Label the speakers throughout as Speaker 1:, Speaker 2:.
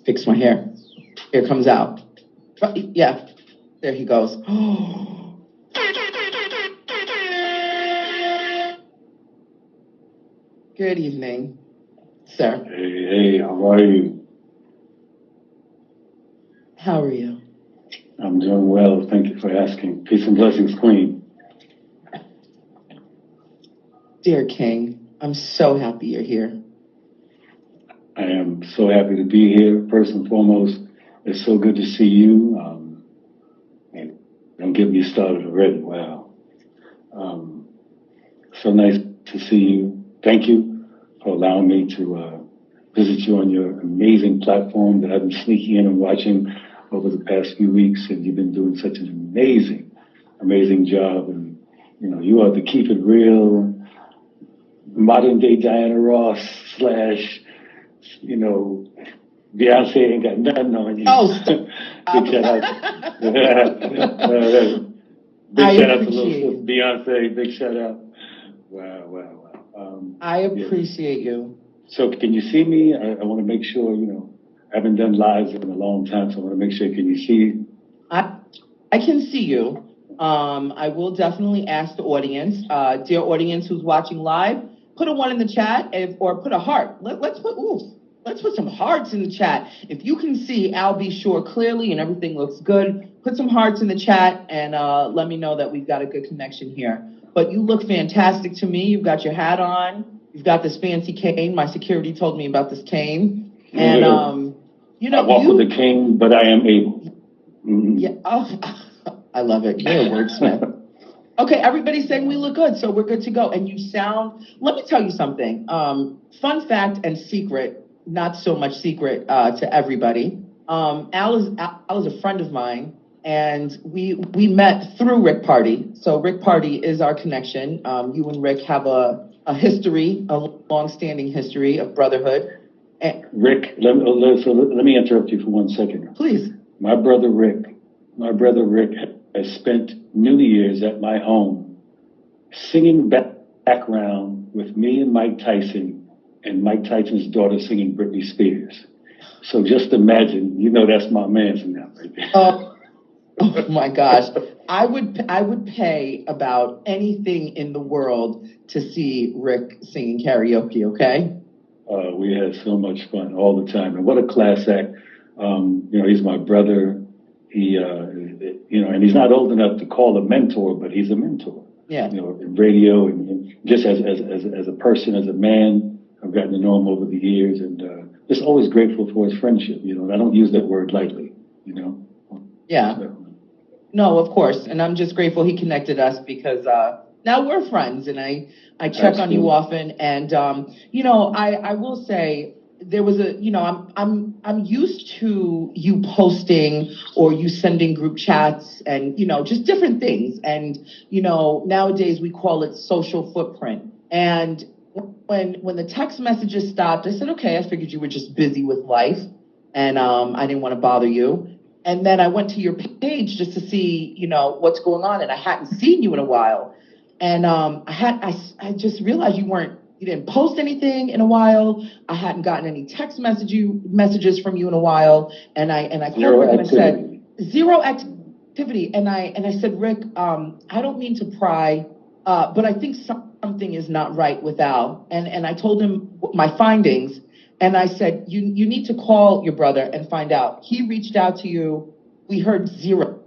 Speaker 1: Fix my hair. Here comes out. Yeah, there he goes. Good evening, sir.
Speaker 2: Hey, how are you?
Speaker 1: How are you?
Speaker 2: I'm doing well. Thank you for asking. Peace and blessings, Queen.
Speaker 1: Dear King, I'm so happy you're here.
Speaker 2: I am so happy to be here. First and foremost, it's so good to see you. And don't get me started already. Wow. So nice to see you. Thank you for allowing me to visit you on your amazing platform that I've been sneaking in and watching over the past few weeks. And you've been doing such an amazing job. And, you know, you are the keep it real, modern day Diana Ross / you know, Beyonce ain't got nothing on you.
Speaker 1: Oh,
Speaker 2: big shout out. Big shout out to little Beyonce. Big shout out. Wow.
Speaker 1: I appreciate you.
Speaker 2: So can you see me? I want to make sure, you know, I haven't done lives in a long time, so I want to make sure, can you see?
Speaker 1: I can see you. I will definitely ask the audience, dear audience who's watching live, put a 1 in the chat or put a heart. Let's put some hearts in the chat. If you can see Al B. Shore clearly and everything looks good, put some hearts in the chat and let me know that we've got a good connection here. But you look fantastic to me. You've got your hat on. You've got this fancy cane. My security told me about this cane. And, you know,
Speaker 2: I walk with a cane, but I am able. Mm-hmm.
Speaker 1: Yeah. Oh, I love it. You're a wordsmith. Okay, everybody's saying we look good, so we're good to go. And you sound, let me tell you something. Fun fact and secret, not so much secret to everybody. Al is a friend of mine, and we met through Rick Party. So Rick Party is our connection. You and Rick have a history, a long-standing history of brotherhood. And
Speaker 2: Rick, let me interrupt you for 1 second.
Speaker 1: Please.
Speaker 2: My brother Rick has spent New Year's at my home singing background with me and Mike Tyson and Mike Tyson's daughter singing Britney Spears. So just imagine, you know, that's my man's now right there.
Speaker 1: Oh my gosh. I would pay about anything in the world to see Rick singing karaoke, okay?
Speaker 2: We had so much fun all the time. And what a class act. You know, he's my brother. He, you know, and he's not old enough to call a mentor, but he's a mentor.
Speaker 1: Yeah.
Speaker 2: You know, in radio and just as a person, as a man, I've gotten to know him over the years, and just always grateful for his friendship. You know, and I don't use that word lightly. You know.
Speaker 1: Yeah. So. No, of course, and I'm just grateful he connected us because now we're friends, and I check on you often, and you know, I will say. There was you know, I'm used to you posting or you sending group chats and, you know, just different things. And, you know, nowadays we call it social footprint. And when the text messages stopped, I said, okay, I figured you were just busy with life and I didn't want to bother you. And then I went to your page just to see, you know, what's going on. And I hadn't seen you in a while. And I just realized you didn't post anything in a while. I hadn't gotten any text messages from you in a while. And I called Rick and I said, zero activity. And I said, Rick, I don't mean to pry, but I think something is not right with Al. And I told him my findings. And I said, you need to call your brother and find out. He reached out to you. We heard zero.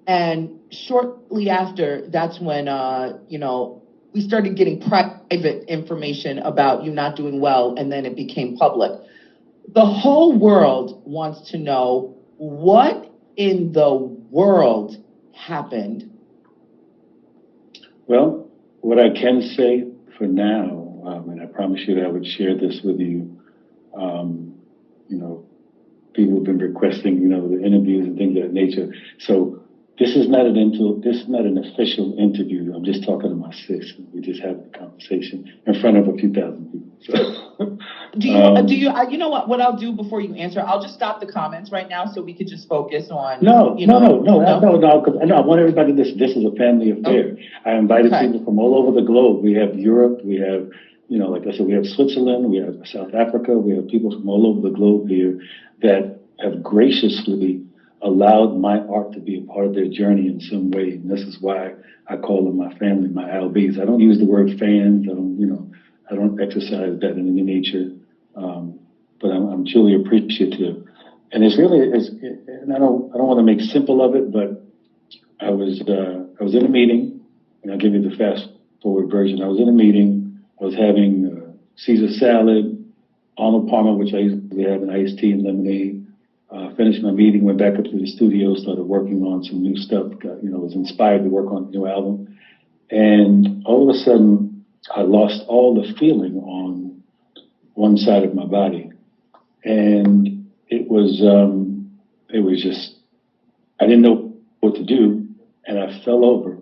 Speaker 1: And shortly after, that's when, you know, we started getting private information about you not doing well, and then it became public. The whole world wants to know what in the world happened.
Speaker 2: Well, what I can say for now, and I promise you that I would share this with you, you know, people have been requesting, you know, the interviews and things of that nature. So this is not an official interview. I'm just talking to my sis. We just have a conversation in front of a few thousand people. So,
Speaker 1: do you? You know what? What I'll do before you answer, I'll just stop the comments right now so we could just focus on. No.
Speaker 2: Because I want everybody. This is a family affair. Okay. I invited people from all over the globe. We have Europe. We have like I said, we have Switzerland, we have South Africa, we have people from all over the globe here that have graciously allowed my art to be a part of their journey in some way. And this is why I call them my family, my LBs. I don't use the word fans. I don't exercise that in any nature. But I'm truly appreciative. And and I don't want to make simple of it, but I was in a meeting, and I'll give you the fast forward version. I was in a meeting. I was having Caesar salad, Arnold Palmer, which I usually have, an iced tea and lemonade. Finished my meeting, went back up to the studio, started working on some new stuff. Was inspired to work on a new album. And all of a sudden, I lost all the feeling on one side of my body. And it was just, I didn't know what to do. And I fell over.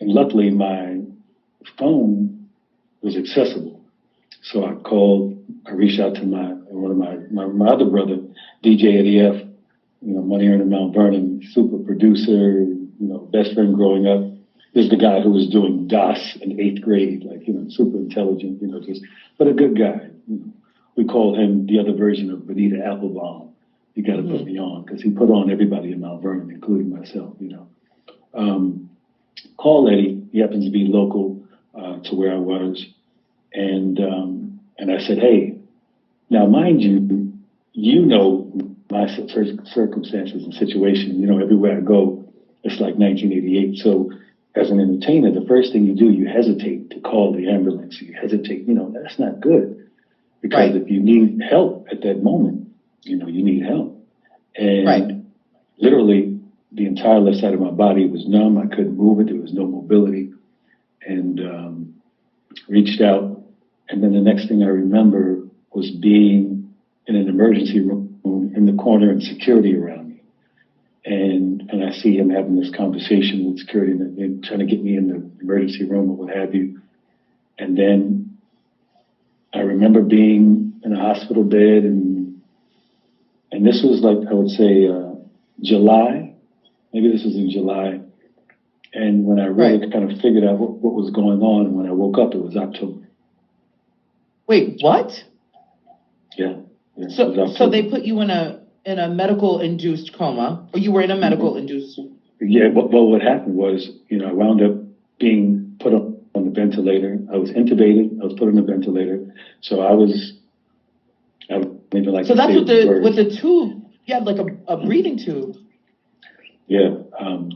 Speaker 2: And luckily, my phone was accessible. So I reached out to one of my other brother, DJ Eddie F, money earner Mount Vernon, super producer, best friend growing up. This is the guy who was doing DOS in 8th grade, super intelligent, but a good guy. We call him the other version of Benita Applebaum. You got to put me on, because he put on everybody in Mount Vernon, including myself, Call Eddie. He happens to be local to where I was. And I said, hey, now mind you, my circumstances and situation, everywhere I go, it's like 1988. So as an entertainer, the first thing you do, you hesitate to call the ambulance. You hesitate, that's not good. Because if you need help at that moment, you need help. And literally the entire left side of my body was numb. I couldn't move it. There was no mobility. And reached out. And then the next thing I remember was being in an emergency room in the corner and security around me. And I see him having this conversation with security and trying to get me in the emergency room or what have you. And then I remember being in a hospital bed, and this was like, I would say, July. Maybe this was in July. And when I really kind of figured out what was going on, and when I woke up, it was October.
Speaker 1: Wait, what?
Speaker 2: Yeah.
Speaker 1: So they put you in a medical induced coma, or you were in a medical induced.
Speaker 2: Yeah. Well, what happened was, I wound up being put on the ventilator. I was intubated. I was put on the ventilator. So I was maybe like.
Speaker 1: So that's with the tube. You had like a breathing tube.
Speaker 2: Yeah.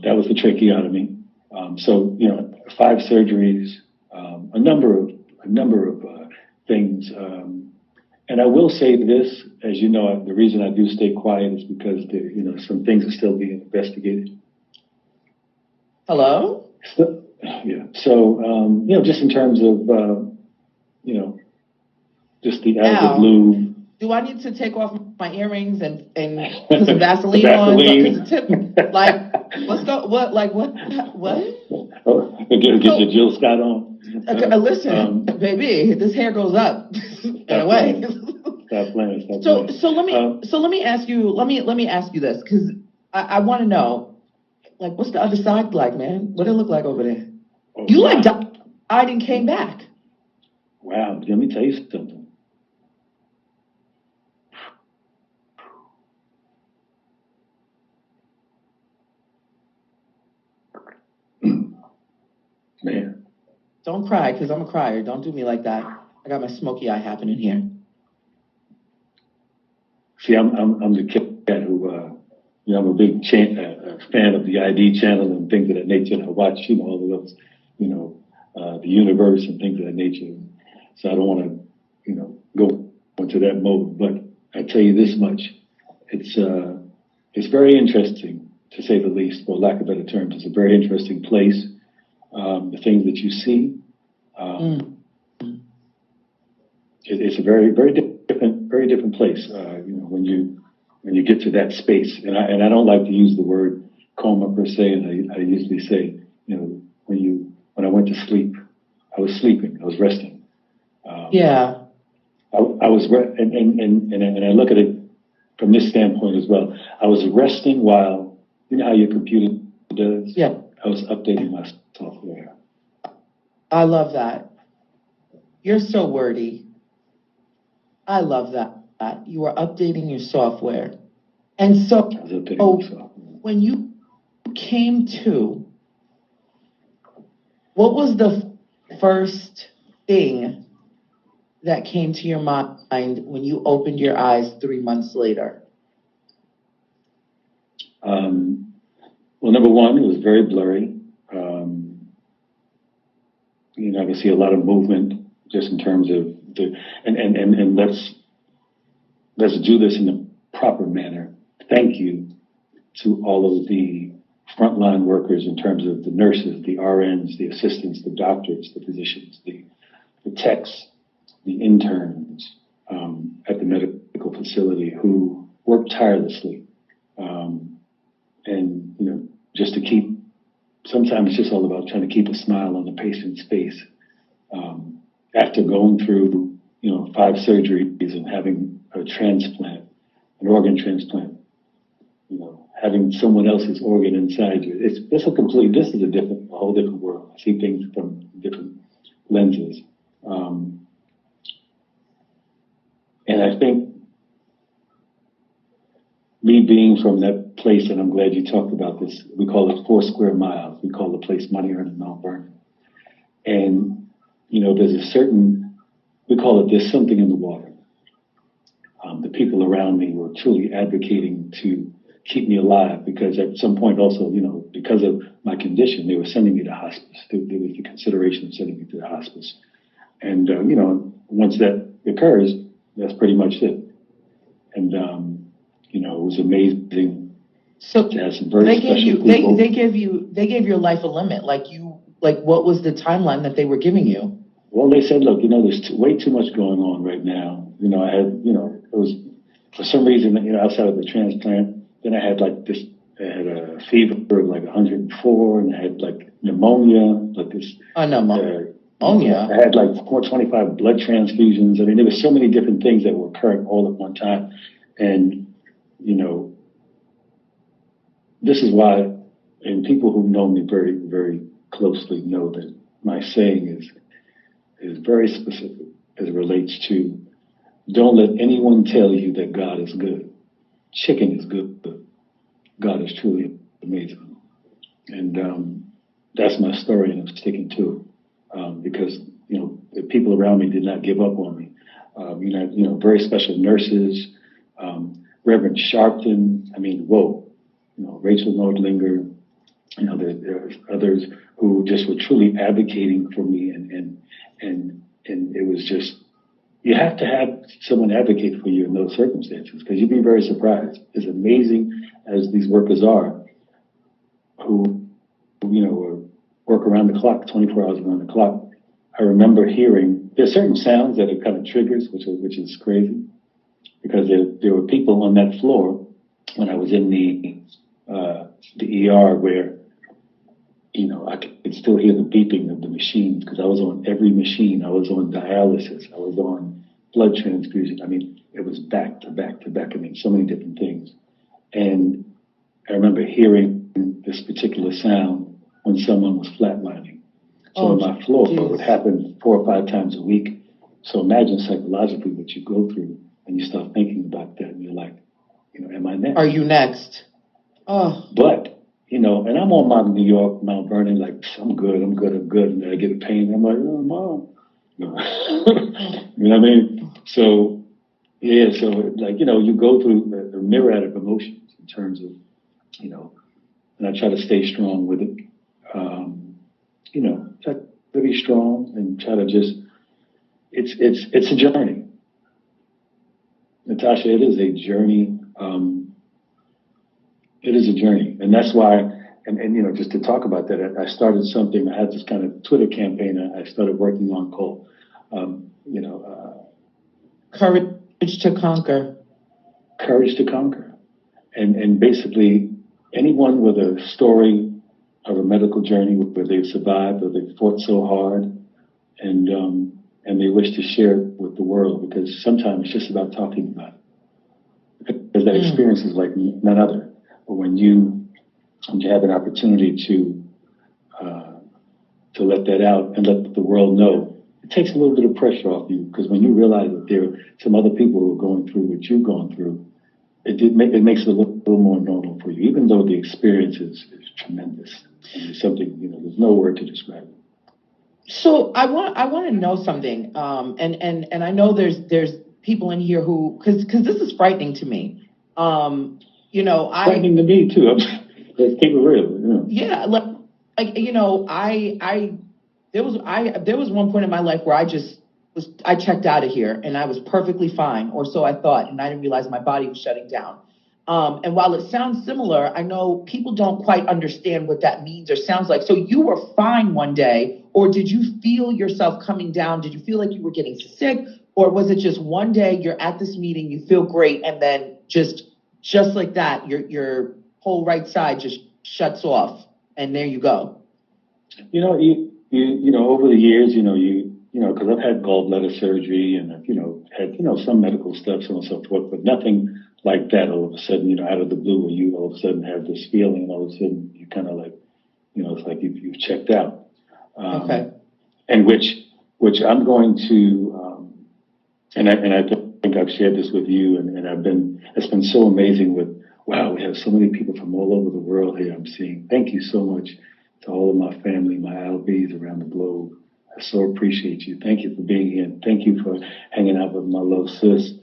Speaker 2: That was the tracheotomy. So 5 surgeries, a number of things. And I will say this, as you know, the reason I do stay quiet is because some things are still being investigated.
Speaker 1: Hello?
Speaker 2: Yeah. So, just in terms of, just the added glue.
Speaker 1: Do I need to take off my earrings and put some Vaseline on? Let's go. What?
Speaker 2: Oh, get your Jill Scott on.
Speaker 1: Listen, baby, this hair goes up in a way.
Speaker 2: Stop playing.
Speaker 1: So let me ask you this, because I want to know, what's the other side like, man? What it look like over there?
Speaker 2: Oh,
Speaker 1: you died and came back.
Speaker 2: Wow, let me tell you something. Man.
Speaker 1: Don't cry, because I'm a crier. Don't do me like that. I got my smoky eye happening here.
Speaker 2: See, I'm the cat who, I'm a big fan of the ID channel and things of that nature. And I watch, all of those, the universe and things of that nature. So I don't want to, go into that mode. But I tell you this much, it's very interesting, to say the least, for lack of better terms. It's a very interesting place. The things that you see, it's a very, very different place. When you get to that space, and I don't like to use the word coma per se, and I usually say, when I went to sleep, I was sleeping, I was resting.
Speaker 1: Yeah.
Speaker 2: I was, and I look at it from this standpoint as well. I was resting while, how your computer does?
Speaker 1: Yeah.
Speaker 2: I was updating my software.
Speaker 1: I love that. You're so wordy. I love that. You are updating your software. And so when you came to, what was the first thing that came to your mind when you opened your eyes 3 months later?
Speaker 2: Well, number one, it was very blurry. I can see a lot of movement just in terms of and let's do this in the proper manner. Thank you to all of the frontline workers in terms of the nurses, the RNs, the assistants, the doctors, the physicians, the techs, the interns at the medical facility who work tirelessly. And, just to keep, sometimes it's just all about trying to keep a smile on the patient's face. After going through, 5 surgeries and having a transplant, an organ transplant, having someone else's organ inside you, this is a whole different world. I see things from different lenses. And I think me being from that place, and I'm glad you talked about this, we call it 4 square miles. We call the place Money Earned in Mount Vernon. And, we call it, there's something in the water. The people around me were truly advocating to keep me alive because at some point also, because of my condition, they were sending me to hospice. There was the consideration of sending me to the hospice. And, once that occurs, that's pretty much it. And, it was amazing
Speaker 1: so
Speaker 2: to have some very special people.
Speaker 1: They gave your life a limit. Like what was the timeline that they were giving you?
Speaker 2: Well, they said, look, there's way too much going on right now. I had, it was for some reason, outside of the transplant, then I had I had a fever of like 104 and I had like pneumonia, like this.
Speaker 1: Pneumonia.
Speaker 2: I had like 425 blood transfusions. I mean, there were so many different things that were occurring all at one time. And, this is why, and people who know me very, very closely know that my saying is very specific as it relates to don't let anyone tell you that God is good. Chicken is good, but God is truly amazing. And that's my story, and I'm sticking to it because, the people around me did not give up on me. Very special nurses, Reverend Sharpton, Rachel Nordlinger, there's others who just were truly advocating for me and it was just, you have to have someone advocate for you in those circumstances because you'd be very surprised. As amazing as these workers are who, work around the clock, 24 hours around the clock, I remember hearing, there's certain sounds that are kind of triggers, which is crazy because there were people on that floor when I was in the ER where, I could still hear the beeping of the machines because I was on every machine. I was on dialysis. I was on blood transfusion. It was back to back to back. So many different things. And I remember hearing this particular sound when someone was flatlining. So on my floor, it would happen 4 or 5 times a week. So imagine psychologically what you go through and you start thinking about that and you're like, am I next?
Speaker 1: Are you next? Oh.
Speaker 2: But, and I'm on my New York, Mount Vernon, like, I'm good. And then I get a pain. I'm like, oh, Mom. You know what I mean? So, yeah, you go through a myriad of emotions in terms of, and I try to stay strong with it. Try to be strong and try to just, it's a journey. Natasha, it is a journey. It is a journey. And that's why, and just to talk about that, I started something, I had this kind of Twitter campaign I started working on called,
Speaker 1: Courage to Conquer.
Speaker 2: Courage to Conquer. And basically, anyone with a story of a medical journey where they've survived or they've fought so hard and they wish to share it with the world because sometimes it's just about talking about it. Because that experience is like none other. But when you have an opportunity to let that out and let the world know it takes a little bit of pressure off you, because when you realize that there are some other people who are going through what you've gone through, it makes it a little more normal for you, even though the experience is tremendous. And it's something, there's no word to describe it.
Speaker 1: So I want to know something, and I know there's people in here who, because this is frightening to me.
Speaker 2: Frightening to me too. Let's keep it real.
Speaker 1: Yeah, there was one point in my life where I checked out of here and I was perfectly fine, or so I thought, and I didn't realize my body was shutting down. And while it sounds similar, I know people don't quite understand what that means or sounds like. So you were fine one day, or did you feel yourself coming down? Did you feel like you were getting sick, or was it just one day you're at this meeting, you feel great, and then just like that, your whole right side just shuts off, and there you go?
Speaker 2: Over the years, because I've had gallbladder surgery and I've, had, some medical stuff, so on and so forth, but nothing like that all of a sudden, out of the blue, where you all of a sudden have this feeling, and all of a sudden you kind of like, it's like you've checked out.
Speaker 1: Okay.
Speaker 2: And which I'm going to, and I think I've shared this with you, and it's been so amazing with, wow, we have so many people from all over the world here I'm seeing. Thank you so much to all of my family, my LBs around the globe. I so appreciate you. Thank you for being here. And thank you for hanging out with my little sis.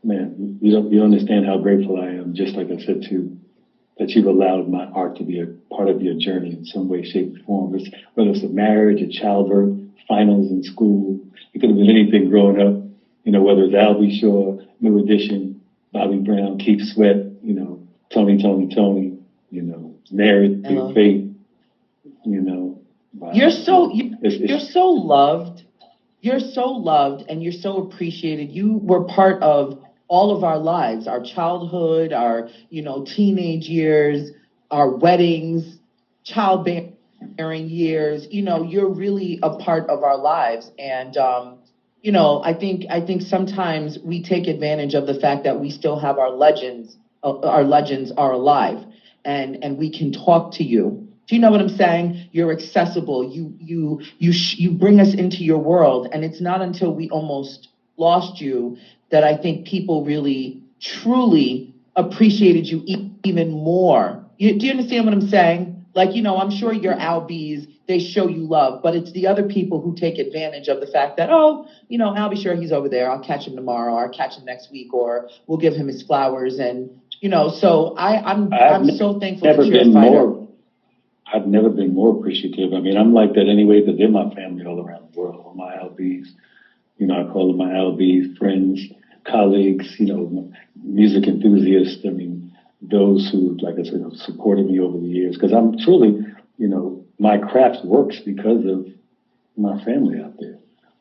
Speaker 2: Man, you don't understand how grateful I am, just like I said, that you've allowed my art to be a part of your journey in some way, shape, or form. Whether it's a marriage, a childbirth, finals in school, it could have been anything growing up, whether it's Albie Shore, New Edition, Bobby Brown, Keith Sweat, Tony, Married through Faith,
Speaker 1: You're so loved. You're so loved and you're so appreciated. You were part of all of our lives, our childhood, our, teenage years, our weddings, childbearing years. You're really a part of our lives. And, I think sometimes we take advantage of the fact that we still have our legends are alive, and we can talk to you. Do you know what I'm saying? You're accessible. You bring us into your world. And it's not until we almost lost you that I think people really, truly appreciated you even more. Do you understand what I'm saying? Like, I'm sure your Albies, they show you love, but it's the other people who take advantage of the fact that, I'll be sure he's over there. I'll catch him tomorrow, or I'll catch him next week, or we'll give him his flowers. And, so I'm so thankful that you're a fighter.
Speaker 2: I've never been more appreciative. I mean, I'm like that anyway, because they're my family all around the world, all my LBs. I call them my LBs, friends, colleagues, music enthusiasts. I mean, those who, like I said, have supported me over the years. Because I'm truly, my craft works because of my family out there,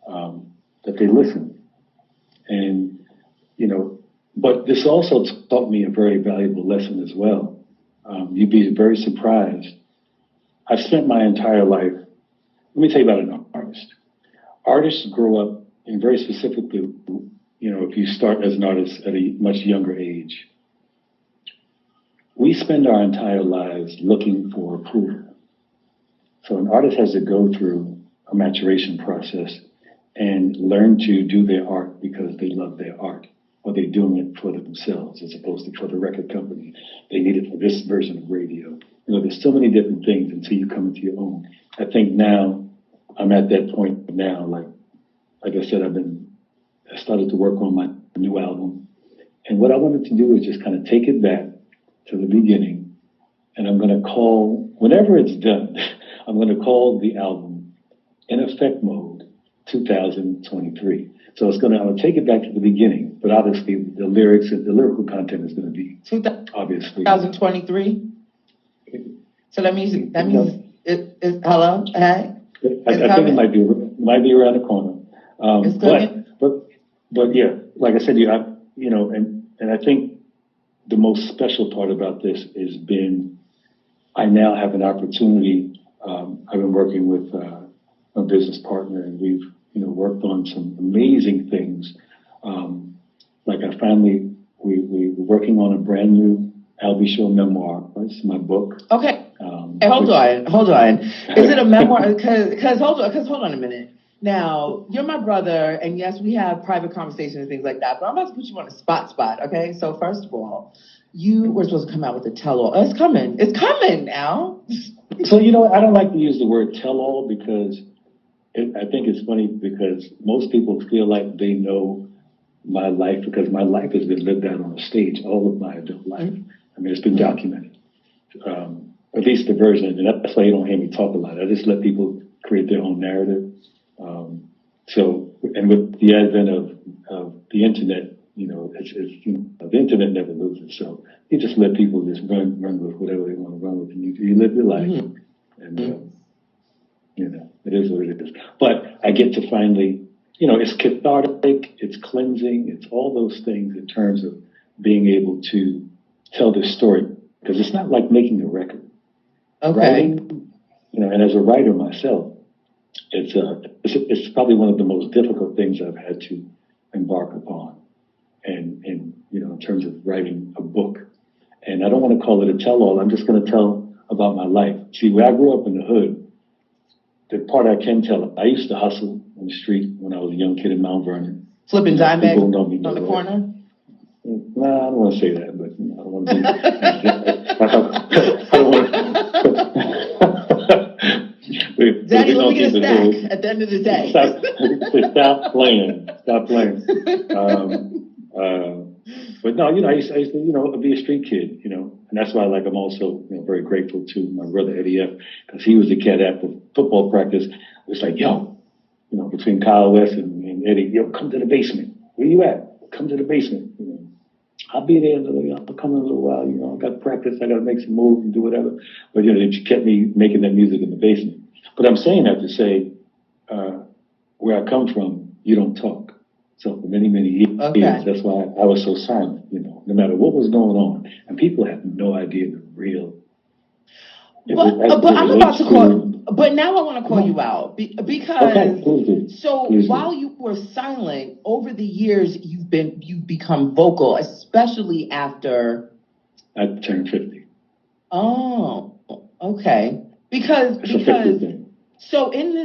Speaker 2: that they listen. And, but this also taught me a very valuable lesson as well. You'd be very surprised. I've spent my entire life, let me tell you about an artist. Artists grow up, and very specifically, if you start as an artist at a much younger age, we spend our entire lives looking for approval. So an artist has to go through a maturation process and learn to do their art because they love their art, or they're doing it for themselves as opposed to for the record company. They need it for this version of radio. There's so many different things until you come into your own. I think now I'm at that point now, like I said, I started to work on my new album. And what I wanted to do is just kind of take it back to the beginning. And I'm going to call, whenever it's done, I'm going to call the album In Effect Mode 2023. So I'm going to take it back to the beginning, but obviously the lyrics and the lyrical content is going to be obviously
Speaker 1: 2023. So that means hello, hey.
Speaker 2: I think it might be around the corner. But yeah, like I said, and I think the most special part about this has been I now have an opportunity. I've been working with a business partner, and we've worked on some amazing things. Like we're working on a brand new Albie Show memoir. It's my book.
Speaker 1: Okay. Hey, hold on. Is it a memoir? Because hold on a minute. Now, you're my brother, and yes, we have private conversations and things like that, but I'm about to put you on a spot, okay? So first of all, you were supposed to come out with a tell-all. It's coming now.
Speaker 2: So, I don't like to use the word tell-all because I think it's funny because most people feel like they know my life because my life has been lived out on the stage all of my adult life. I mean, it's been documented. At least the version, and that's why you don't hear me talk a lot. I just let people create their own narrative. And with the advent of the internet, the internet never loses. So you just let people just run with whatever they want to run with, and you live your life. And it is what it is. But I get to finally, it's cathartic, it's cleansing, it's all those things in terms of being able to tell this story because it's not like making a record.
Speaker 1: Okay.
Speaker 2: Writing, and as a writer myself, it's probably one of the most difficult things I've had to embark upon, and in terms of writing a book. And I don't want to call it a tell-all. I'm just going to tell about my life. See, where I grew up in the hood, the part I can tell, I used to hustle on the street when I was a young kid in Mount Vernon.
Speaker 1: Flipping dime bags on the corner?
Speaker 2: Nah, I don't want to say that, but I don't want to be. I don't want to.
Speaker 1: Daddy, let me get a stack at the end of the day.
Speaker 2: Stop playing. But no, I used to, be a street kid, and that's why, I'm also, very grateful to my brother Eddie F, because he was the cat after football practice. It was like, yo, between Kyle West and Eddie, yo, come to the basement. Where you at? Come to the basement. I'll be there. I'll come in a little while. I got to practice. I got to make some moves and do whatever. But they kept me making that music in the basement. But I'm saying that to say, where I come from, you don't talk. So for many, many years, that's why I was so silent. No matter what was going on, and people have no idea the real.
Speaker 1: But I'm about to call. But now I want to call you out because.
Speaker 2: Please
Speaker 1: while you were silent over the years, you've become vocal, especially after.
Speaker 2: I turned 50.
Speaker 1: Oh, okay. Because so in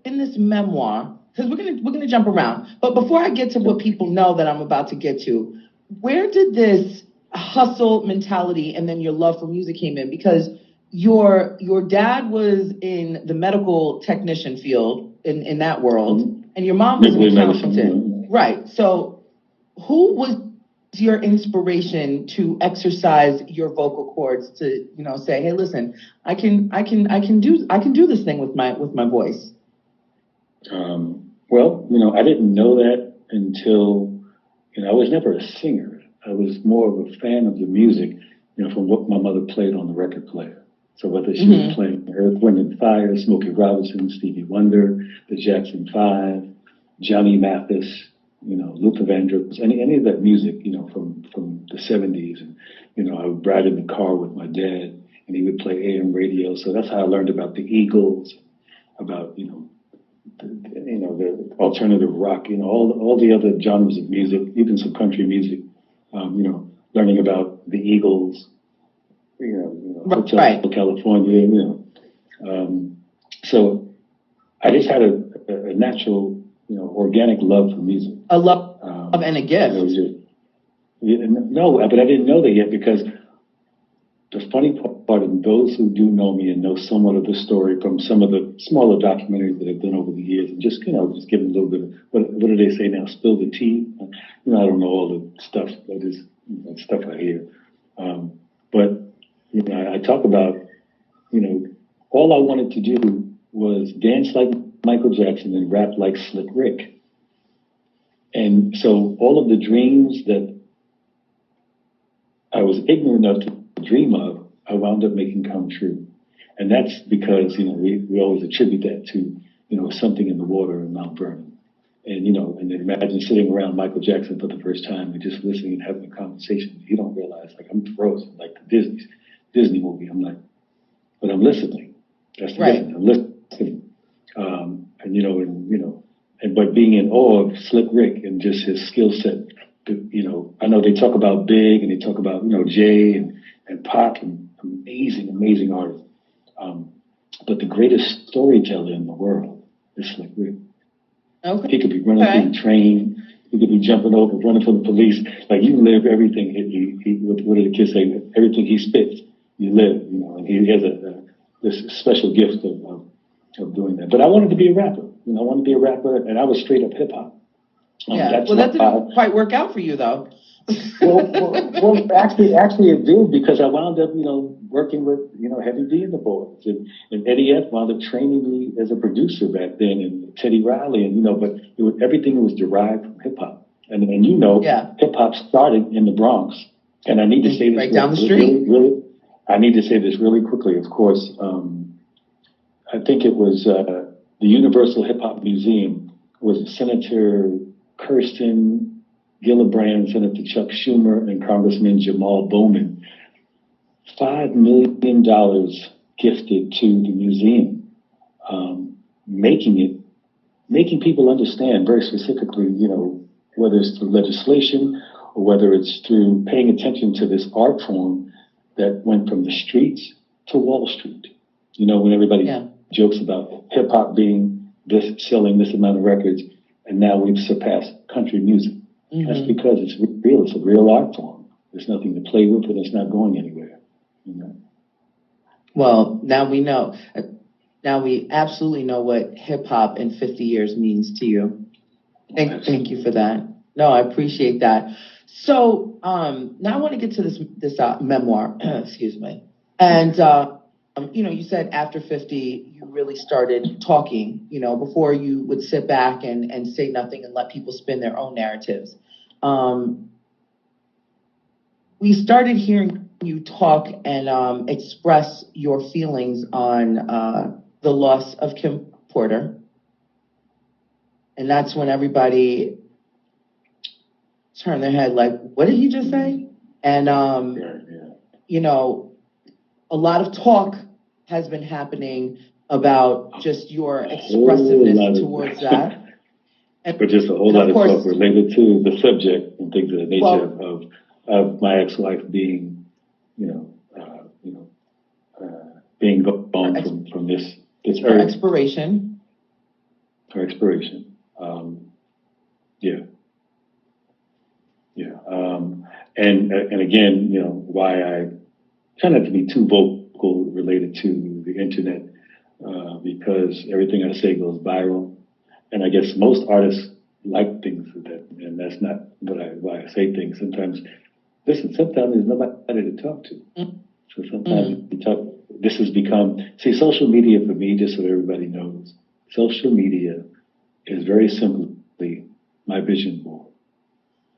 Speaker 1: this memoir, because we're gonna jump around, but before I get to what people know that I'm about to get to, where did this hustle mentality and then your love for music came in? Because your dad was in the medical technician field in that world, and your mom was an accountant, right? So, who was your inspiration to exercise your vocal cords to say, hey, listen, I can do this thing with my voice?
Speaker 2: Well, I didn't know that until I was never a singer. I was more of a fan of the music, from what my mother played on the record player. So whether she was playing Earth, Wind and Fire, Smokey Robinson, Stevie Wonder, the Jackson 5, Johnny Mathis, Luther Vandross, any of that music, from the 70s. And, I would ride in the car with my dad and he would play AM radio. So that's how I learned about the Eagles, about, the alternative rock, all the other genres of music, even some country music, learning about the Eagles, Hotel
Speaker 1: right.
Speaker 2: California, so I just had a natural, organic love for music.
Speaker 1: A love and a gift.
Speaker 2: No, but I didn't know that yet because the funny part of those who do know me and know somewhat of the story from some of the smaller documentaries that I've done over the years, and just give them a little bit of, what do they say now? Spill the tea. I don't know all the stuff, but it's stuff I hear. But I talk about, all I wanted to do was dance like Michael Jackson and rap like Slick Rick. And so all of the dreams that I was ignorant enough to dream of, I wound up making come true. And that's because, we always attribute that to, something in the water in Mount Vernon. And, and then imagine sitting around Michael Jackson for the first time and just listening and having a conversation. You don't realize, I'm frozen, like the Disney movie. I'm like, but I'm listening. That's the
Speaker 1: right.
Speaker 2: difference. I'm listening. But being in awe of Slick Rick and just his skill set. I know they talk about Big and they talk about, Jay and Pac and amazing artists. But the greatest storyteller in the world is Slick Rick.
Speaker 1: Okay.
Speaker 2: He could be running through the train. He could be jumping over, running from the police. Like, you live everything. What did the kids say? Everything he spits, you live. You know, and he has this special gift of doing that. But I wanted to be a rapper. You know, I wanted to be a rapper, and I was straight up hip hop.
Speaker 1: Well, that didn't quite work out for you, though.
Speaker 2: well, actually, it did, because I wound up, working with, Heavy D and the Boyz, and Eddie F wound up training me as a producer back then, and Teddy Riley, and but everything was derived from hip hop, and hip hop started in the Bronx, and I need to say this
Speaker 1: right down the street.
Speaker 2: Really, I need to say this really quickly. Of course, I think it was the Universal Hip Hop Museum was Senator Kirsten Gillibrand, Senator Chuck Schumer, and Congressman Jamal Bowman, $5 million gifted to the museum, making people understand very specifically, whether it's through legislation or whether it's through paying attention to this art form that went from the streets to Wall Street. When everybody jokes about hip hop being this, selling this amount of records, and now we've surpassed country music. Mm-hmm. That's because it's real. It's a real art form. There's nothing to play with, and it's not going anywhere.
Speaker 1: Well, now we know. Now we absolutely know what hip hop in 50 years means to you. Thank you for that. No, I appreciate that. So now I want to get to this memoir. Excuse me. And you said after 50, you really started talking. Before you would sit back and say nothing and let people spin their own narratives. We started hearing you talk and express your feelings on the loss of Kim Porter. And that's when everybody turned their head like, what did he just say? And, a lot of talk has been happening about just your expressiveness towards that.
Speaker 2: But just a whole lot of talk related to the subject and things of the nature of my ex-wife being, being gone from this earth.
Speaker 1: Her expiration.
Speaker 2: Her expiration. And again, why I try not to be too vocal related to the internet, because everything I say goes viral. And I guess most artists like things that, and that's not why I say things. Sometimes there's nobody to talk to. So sometimes this has become, social media for me, just so everybody knows, social media is very simply my vision board.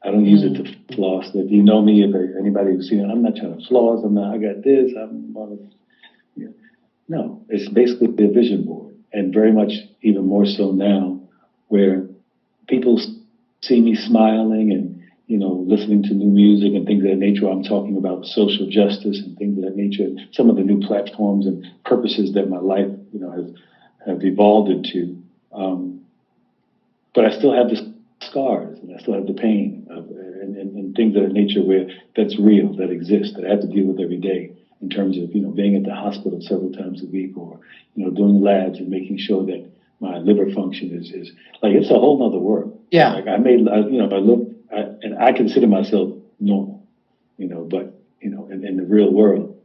Speaker 2: I don't use it to floss. If you know me, if anybody who's seen it, I'm not trying to floss. I got this. No, it's basically a vision board. And very much even more so now, where people see me smiling and, listening to new music and things of that nature. I'm talking about social justice and things of that nature, some of the new platforms and purposes that my life, have evolved into. But I still have the scars, and I still have the pain and things of that nature that's real, that exists, that I have to deal with every day in terms of, being at the hospital several times a week, or, doing labs and making sure that my liver function is like, it's a whole nother world.
Speaker 1: Yeah.
Speaker 2: Like and I consider myself normal, but, in the real world,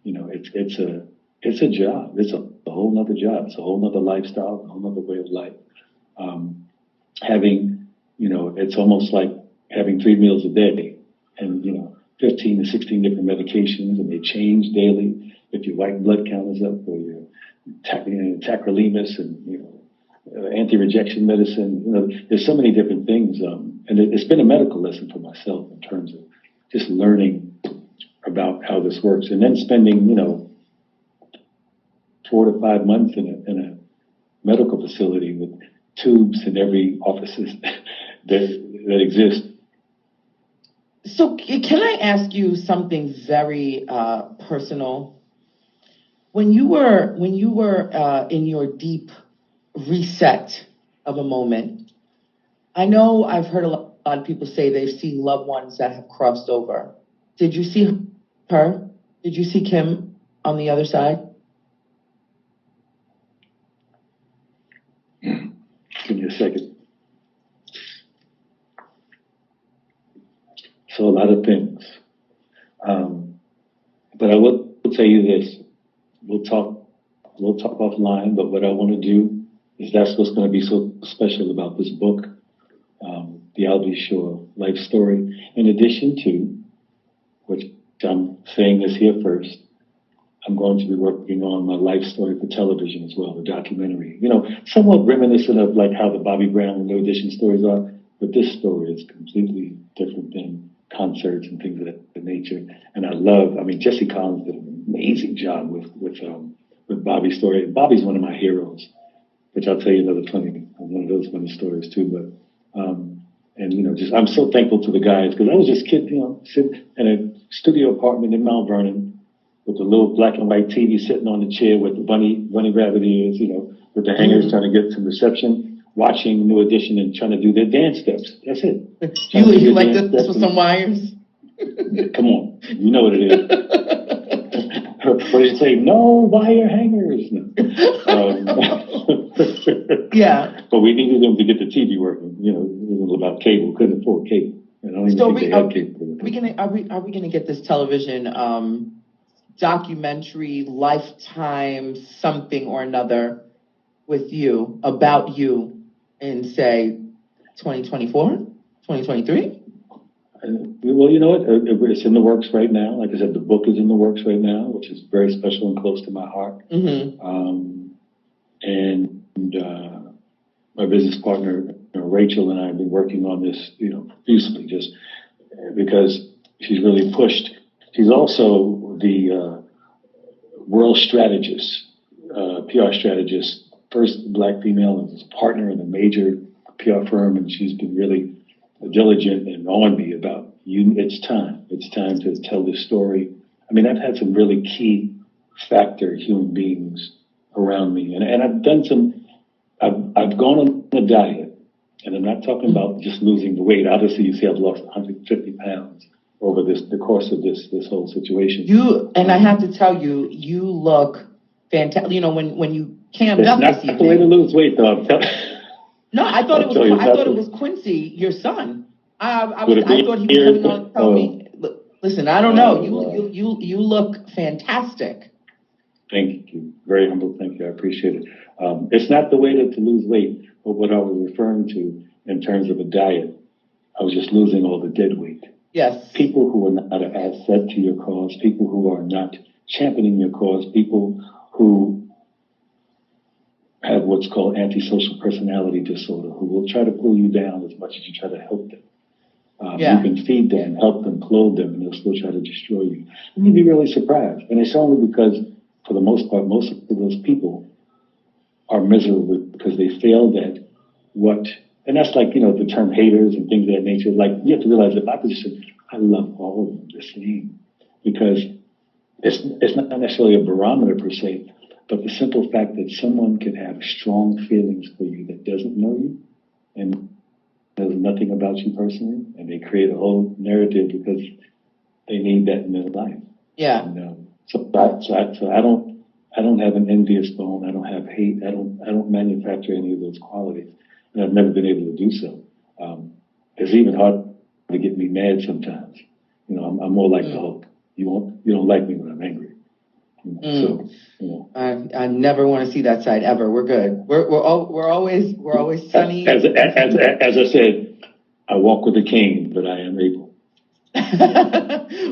Speaker 2: it's a job. It's a whole nother job. It's a whole nother lifestyle, a whole nother way of life. Having, it's almost like having 3 meals a day and, 15 to 16 different medications, and they change daily. If your white blood count is up, or your tacrolimus and, anti-rejection medicine, there's so many different things. And it's been a medical lesson for myself in terms of just learning about how this works, and then spending, 4 to 5 months in a medical facility with tubes in every offices that exist.
Speaker 1: So can I ask you something very personal? When you were in your deep reset of a moment, I know I've heard a lot of people say they've seen loved ones that have crossed over. Did you see her? Did you see Kim on the other side?
Speaker 2: a lot of things. But I will tell you this. We'll talk offline, but what I want to do is that's what's going to be so special about this book, the Albie Shore life story, in addition to, which I'm saying this here first, I'm going to be working on my life story for television as well, the documentary. You know, somewhat reminiscent of like how the Bobby Brown and No Audition stories are, but this story is completely different than concerts and things of that nature. And Jesse Collins did an amazing job with Bobby's story. Bobby's one of my heroes, which I'll tell you another one of those funny stories too. But I'm so thankful to the guys, because I was just kid, sitting in a studio apartment in Mount Vernon with a little black and white TV sitting on the chair with the bunny rabbit ears, with the hangers, trying to get some reception, watching New Edition and trying to do their dance steps. That's it.
Speaker 1: You like this with some wires?
Speaker 2: Come on, you know what it is. What did you say? No wire hangers.
Speaker 1: Yeah.
Speaker 2: But we needed them to get the TV working. It was about cable. Couldn't afford cable. I don't even think they had cable.
Speaker 1: Are we gonna get this television documentary, Lifetime, something or another with you, about you, in say 2024, 2023?
Speaker 2: Well, you know what? It's in the works right now. Like I said, the book is in the works right now, which is very special and close to my heart.
Speaker 1: Mm-hmm.
Speaker 2: My business partner, Rachel, and I have been working on this, profusely, just because she's really pushed. She's also the world strategist, PR strategist, first Black female, and is a partner in a major PR firm, and she's been really diligent and on me about it's time to tell this story. I mean, I've had some really key factor human beings around me, and I've done I've gone on a diet, and I'm not talking about just losing the weight. Obviously, you see I've lost 150 pounds over the course of this whole situation.
Speaker 1: I have to tell you, you look fantastic. When you cammed up this evening. It's not
Speaker 2: the way to lose weight, though.
Speaker 1: No, I thought it was Quincy, your son. I thought he was coming on to tell me. Listen, I don't know. You look fantastic.
Speaker 2: Thank you. Very humble. Thank you. I appreciate it. It's not the way to lose weight, but what I was referring to in terms of a diet, I was just losing all the dead weight.
Speaker 1: Yes.
Speaker 2: People who are not an asset to your cause, people who are not championing your cause, people who have what's called antisocial personality disorder, who will try to pull you down as much as you try to help them. You can feed them, help them, clothe them, and they'll still try to destroy you. And you'd be really surprised. And it's only because, for the most part, most of those people are miserable because they failed at and that's like, the term haters and things of that nature. Like, you have to realize that my position, I love all of them the same, because it's not necessarily a barometer per se, but the simple fact that someone can have strong feelings for you that doesn't know you and knows nothing about you personally, and they create a whole narrative because they need that in their life.
Speaker 1: Yeah.
Speaker 2: And, so I don't have an envious bone. I don't have hate. I don't manufacture any of those qualities, and I've never been able to do so. It's even hard to get me mad sometimes. I'm more like the Hulk. You don't like me when I'm angry. So,
Speaker 1: I never want to see that side ever. We're good. We're always sunny.
Speaker 2: As I said, I walk with a cane, but I am able.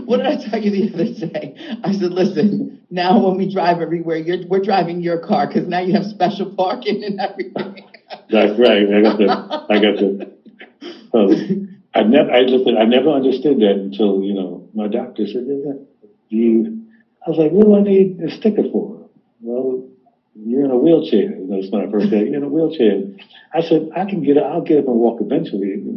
Speaker 1: What did I tell you the other day? I said, listen, now when we drive everywhere, we're driving your car, because now you have special parking and everything.
Speaker 2: That's right. I got the. I never understood that until my doctor said, I was like, what do I need a sticker for? Well, you're in a wheelchair. That's when I first said, you're in a wheelchair. I said, I'll get up and walk eventually, but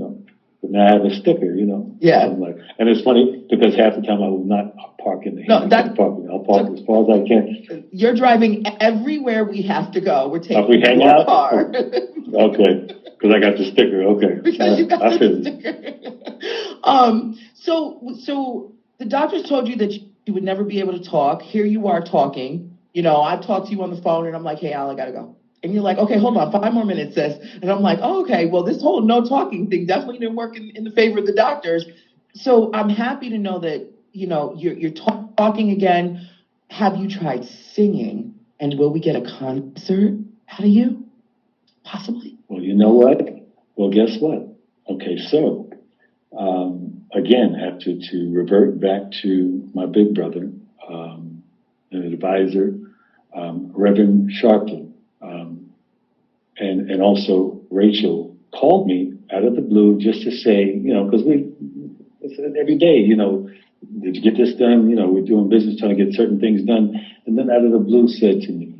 Speaker 2: now I have a sticker,
Speaker 1: Yeah.
Speaker 2: And it's funny because half the time I will not park in the parking. I'll park as far as I can.
Speaker 1: You're driving everywhere we have to go. We're taking
Speaker 2: we hang
Speaker 1: your
Speaker 2: out?
Speaker 1: car.
Speaker 2: Okay. Because I got the sticker. Okay.
Speaker 1: Because you got the sticker. So the doctors told you that you would never be able to talk. Here you are talking. I've talked to you on the phone and I'm like, hey, Al, I got to go. And you're like, okay, hold on, 5 more minutes, sis. And I'm like, oh, okay, well, this whole no talking thing definitely didn't work in the favor of the doctors. So I'm happy to know that, you know, you're talking again. Have you tried singing? And will we get a concert out of you? Possibly.
Speaker 2: Well, you know what? Well, guess what? Okay, so again, I have to revert back to my big brother, an advisor, Reverend Sharpton, and also Rachel called me out of the blue just to say, you know, because every day, you know, did you get this done? You know, we're doing business trying to get certain things done. And then out of the blue said to me,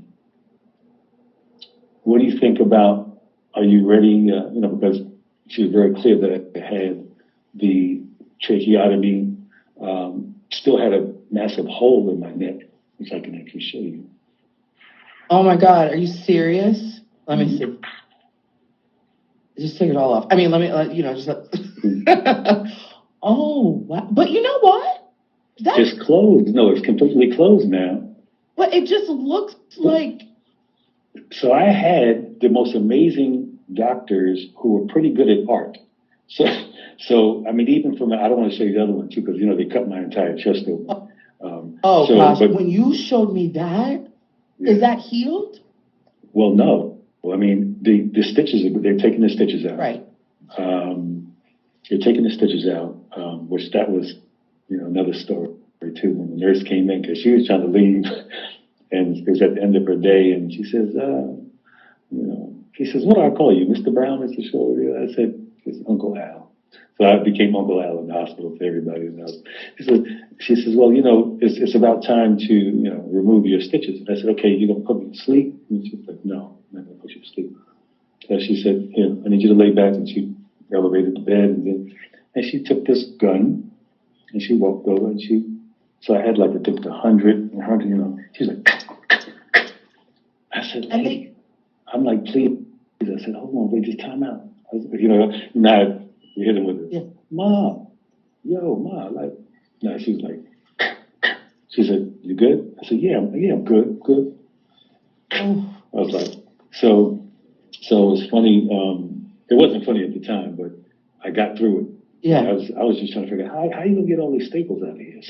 Speaker 2: what do you think about, are you ready? You know, because she was very clear that I had the tracheotomy, still had a massive hole in my neck, which I can actually show you.
Speaker 1: Oh my God, are you serious? Let me see. Just take it all off. I mean, you know, just oh, wow. But you know what?
Speaker 2: Just closed. No, it's completely closed now.
Speaker 1: But it just looks like.
Speaker 2: So I had the most amazing doctors who were pretty good at art. So I mean, even from, I don't want to show you the other one too, because, you know, they cut my entire chest open.
Speaker 1: Gosh, but when you showed me that, yeah. Is that healed?
Speaker 2: Well, no. Well, I mean, the stitches, they're taking the stitches out.
Speaker 1: Right.
Speaker 2: They're taking the stitches out, which that was, you know, another story too. When the nurse came in, because she was trying to leave, and it was at the end of her day, and she says, you know, he says, what do I call you, Mr. Brown, Mr. Shore? I said, it's Uncle Al. So I became Uncle Al in the hospital for everybody who knows. She says, well, you know, it's about time to, you know, remove your stitches. And I said, okay, you're going to put me to sleep? And she said, no, I'm not going to put you to sleep. So she said, here, I need you to lay back. And she elevated the bed. And she took this gun and she walked over and so I had like, I think 100, you know, she's like, I said, hey, I'm like, please. I said, hold on, wait, just time out. I was, you know, now you hit him with it. Yeah. Ma, like, no, she was like, she said, you good? I said, yeah, I'm good. I was like, so it was funny. It wasn't funny at the time, but I got through it.
Speaker 1: Yeah.
Speaker 2: I was just trying to figure out how you gonna get all these staples out of here.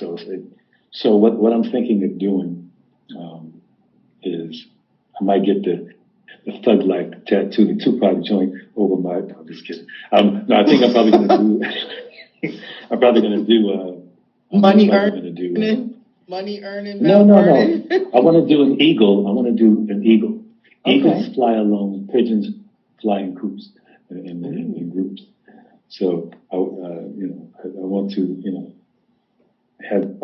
Speaker 2: So what I'm thinking of doing is I might get the thug-like tattoo, the Tupac joint over my. I'm just kidding. No, I think I'm probably gonna do. I'm probably gonna do.
Speaker 1: Money earning. Money earning.
Speaker 2: No. I want to do an eagle. Eagles fly alone. Pigeons fly in groups. In groups. So I want to, you know, have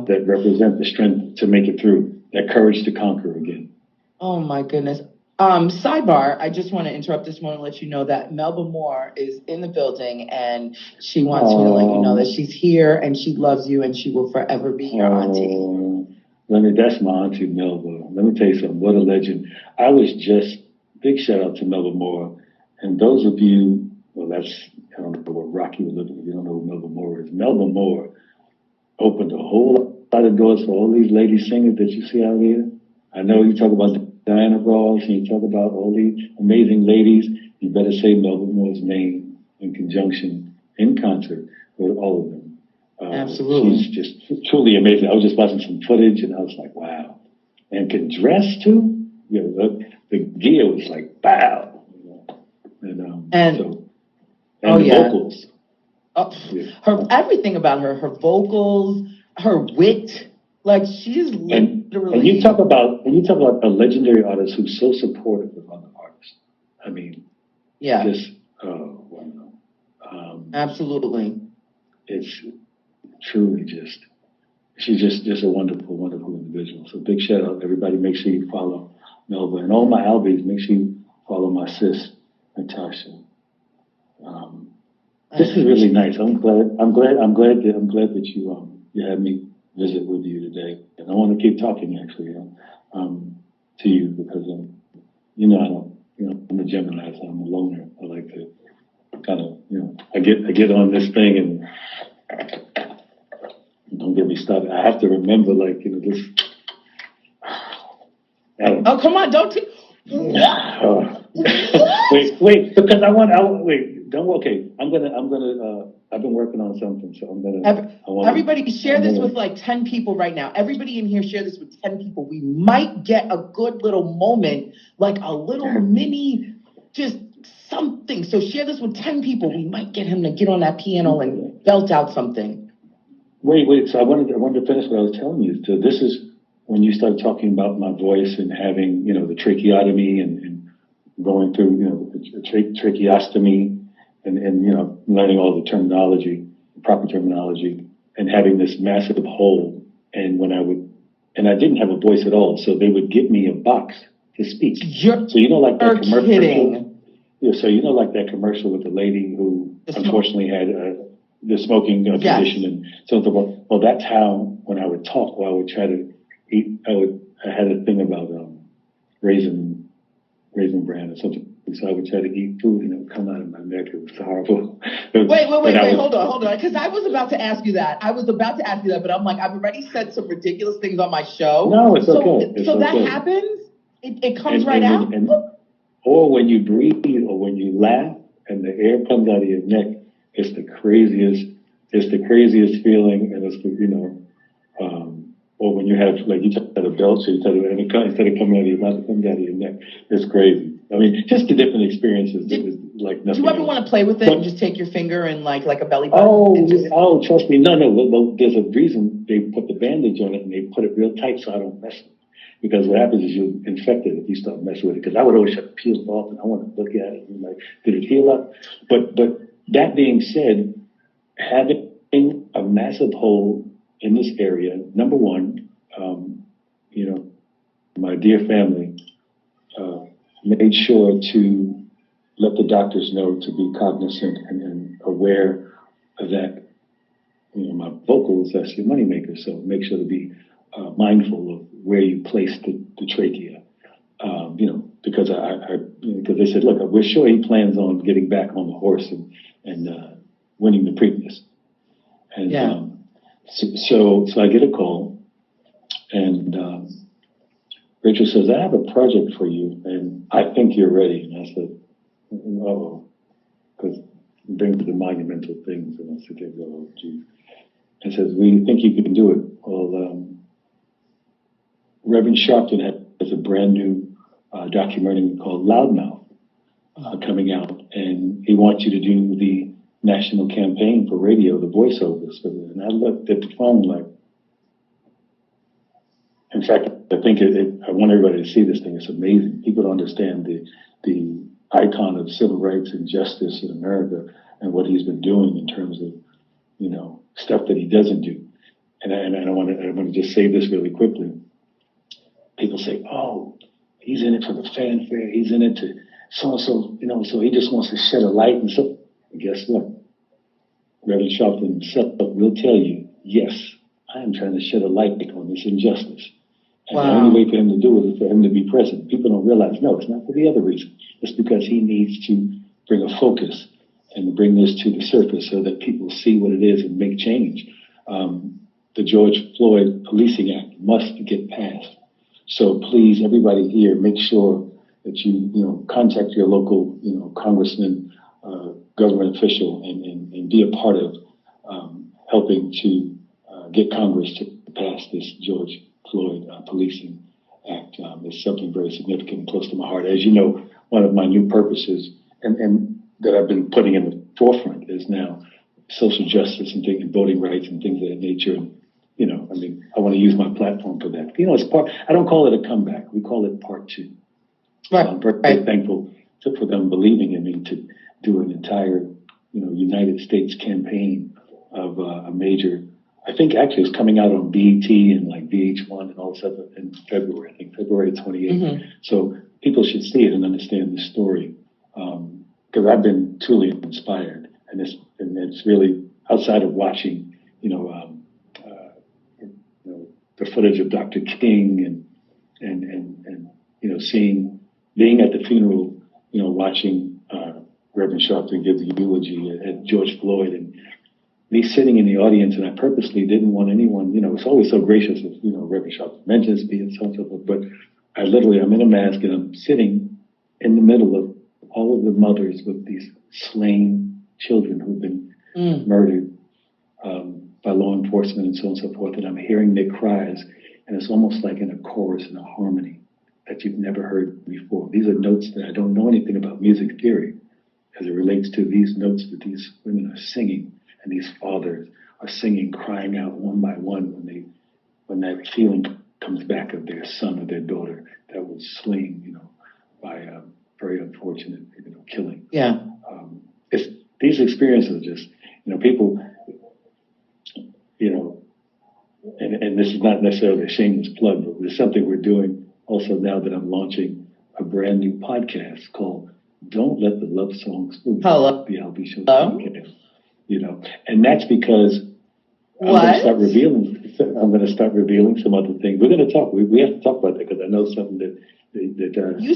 Speaker 2: that represent the strength to make it through, that courage to conquer again.
Speaker 1: Oh my goodness. Sidebar, I just want to interrupt this one and let you know that Melba Moore is in the building and she wants me to let you know that she's here and she loves you and she will forever be your auntie.
Speaker 2: That's my auntie Melba. Let me tell you something, what a legend. I was just, big shout out to Melba Moore. And those of you, I don't know what Rocky was looking at, if you don't know who Melba Moore is. Melba Moore opened a whole lot of doors for all these lady singers that you see out here. I know you talk about Diana Ross, and you talk about all these amazing ladies, you better say Melba Moore's name in conjunction, in concert with all of them.
Speaker 1: Absolutely. She's
Speaker 2: just truly amazing. I was just watching some footage and I was like, wow. And can dress too. You know, the gear was like, wow. And the vocals.
Speaker 1: Her everything about her vocals, her wit. Like she's literally.
Speaker 2: And you talk about a legendary artist who's so supportive of other artists. I mean, just wow.
Speaker 1: Absolutely.
Speaker 2: It's truly she's just a wonderful, wonderful individual. So big shout out, everybody. Make sure you follow Melba and all my Albies. Make sure you follow my sis Natasha. This is really nice. I'm glad that you had me visit with you today, and I want to keep talking actually to you because I'm a Gemini, so I'm a loner. I like to kind of I get on this thing and don't get me started. I have to remember this.
Speaker 1: Oh come on! Don't. What?
Speaker 2: Wait, because okay, I've been working on something, so
Speaker 1: everybody share this with like 10 people right now. Everybody in here share this with 10 people. We might get a good little moment, like a little mini, just something. So share this with 10 people. We might get him to get on that piano and belt out something.
Speaker 2: Wait. So I wanted to finish what I was telling you. So this is when you started talking about my voice and having, the tracheotomy and going through, the tracheostomy and learning all the terminology, proper terminology, and having this massive hole. And I didn't have a voice at all, so they would give me a box to speak. So like that commercial.
Speaker 1: Kidding.
Speaker 2: Yeah, so like that commercial with the lady who unfortunately had the smoking condition and so on and so forth. Well, that's how when I would talk, I would try to eat. I had a thing about raisin bran or something. So I would try to eat food and it would come out of my neck. It was horrible.
Speaker 1: Wait, hold on. Because I was about to ask you that. But I'm like, I've already said some ridiculous things on my show.
Speaker 2: No, it's okay.
Speaker 1: That happens? It comes out?
Speaker 2: Or when you breathe or when you laugh and the air comes out of your neck, it's the craziest feeling. And it's or when you have, like, you touch a belt, so instead of coming out of your mouth, it comes out of your neck. It's crazy. I mean, just the different experiences. It was like nothing.
Speaker 1: Do you ever want to play with it and just take your finger and like a belly button?
Speaker 2: Oh, trust me. No. Well, there's a reason they put the bandage on it and they put it real tight so I don't mess with it. Because what happens is you're infected if you start messing with it. Because I would always try to peel it off and I want to look at it and like, did it heal up? But that being said, having a massive hole in this area, number one, my dear family made sure to let the doctors know to be cognizant and aware of that. My vocals, that's your moneymaker, so make sure to be mindful of where you place the trachea. Because because they said, look, we're sure he plans on getting back on the horse and winning the Preakness. And so I get a call, and Rachel says, I have a project for you, and I think you're ready. And I said, because it brings the monumental things. And I said, oh, geez. And says, we think you can do it. Well, Reverend Sharpton has a brand new documentary called Loudmouth coming out, and he wants you to do the national campaign for radio, the voiceovers. And I looked at the phone like, in fact, I think I want everybody to see this thing. It's amazing. People don't understand the icon of civil rights and justice in America and what he's been doing in terms of, stuff that he doesn't do. And I want to just say this really quickly. People say, oh, he's in it for the fanfare. He's in it to so-and-so, so he just wants to shed a light. And so, guess what? Reverend Sharpton himself will tell you, yes, I am trying to shed a light on this injustice. And the only way for him to do it is for him to be present. People don't realize, no, it's not for the other reason. It's because he needs to bring a focus and bring this to the surface so that people see what it is and make change. The George Floyd Policing Act must get passed. So please, everybody here, make sure that you contact your local, congressman, government official, and be a part of helping to get Congress to pass this George Floyd Policing Act. It's something very significant and close to my heart. As you know, one of my new purposes and that I've been putting in the forefront is now social justice and voting rights and things of that nature. And, I want to use my platform for that. It's I don't call it a comeback. We call it part two.
Speaker 1: Right.
Speaker 2: So I'm very thankful for them believing in me to do an entire, United States campaign of a major, I think actually it's coming out on BET and like VH1 and all stuff in February, I think February 28th. Mm-hmm. So people should see it and understand the story. Because I've been truly inspired, and it's really outside of watching, the footage of Dr. King and being at the funeral, watching Reverend Sharpton give the eulogy at George Floyd, and me sitting in the audience, and I purposely didn't want anyone, it's always so gracious if Reverend Sharpton mentions me and so on and so forth, but I'm in a mask and I'm sitting in the middle of all of the mothers with these slain children who've been murdered by law enforcement and so on and so forth. And I'm hearing their cries, and it's almost like in a chorus and a harmony that you've never heard before. These are notes that I don't know anything about music theory as it relates to these notes that these women are singing, and these fathers are singing, crying out one by one when that feeling comes back of their son or their daughter that was slain, by a very unfortunate, killing.
Speaker 1: Yeah.
Speaker 2: These experiences are just, people, and this is not necessarily a shameless plug, but there's something we're doing also now that I'm launching a brand new podcast called Don't Let the Love Songs Move.
Speaker 1: Hello.
Speaker 2: The Al B Show podcast. And that's because I'm going to start revealing some other things. We're going to talk. We have to talk about that because I know something that
Speaker 1: you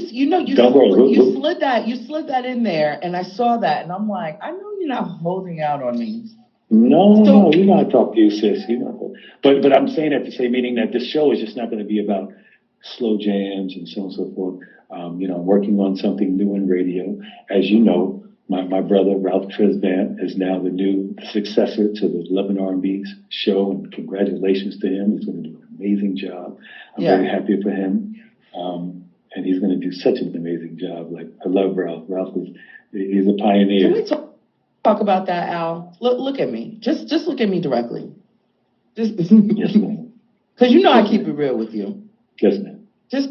Speaker 1: slid that in there, and I saw that, and I'm like, I know you're not holding out on me.
Speaker 2: No, you know I talk to you, sis. But I'm saying that to say, meaning that this show is just not going to be about slow jams and so on and so forth. I'm working on something new in radio. As you know, my brother Ralph Tresvant is now the new successor to the Love and R&B show, and congratulations to him. He's going to do an amazing job. I'm very happy for him. And he's going to do such an amazing job. Like, I love Ralph. He's a pioneer.
Speaker 1: Can we talk about that, Al? Look at me. Just look at me directly.
Speaker 2: Yes, ma'am.
Speaker 1: Because I keep it real with you.
Speaker 2: Yes, ma'am.
Speaker 1: Just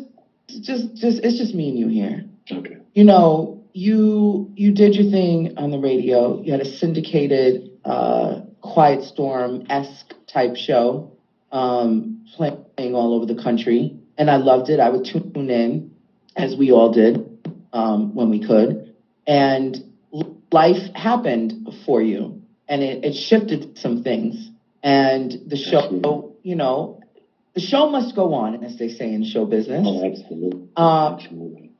Speaker 1: it's just me and you here.
Speaker 2: Okay.
Speaker 1: You did your thing on the radio. You had a syndicated, Quiet Storm-esque type show, playing all over the country. And I loved it. I would tune in, as we all did, when we could. And life happened for you. And it shifted some things. And the show,
Speaker 2: Absolutely.
Speaker 1: The show must go on, as they say in show business.
Speaker 2: Oh, absolutely. Absolutely.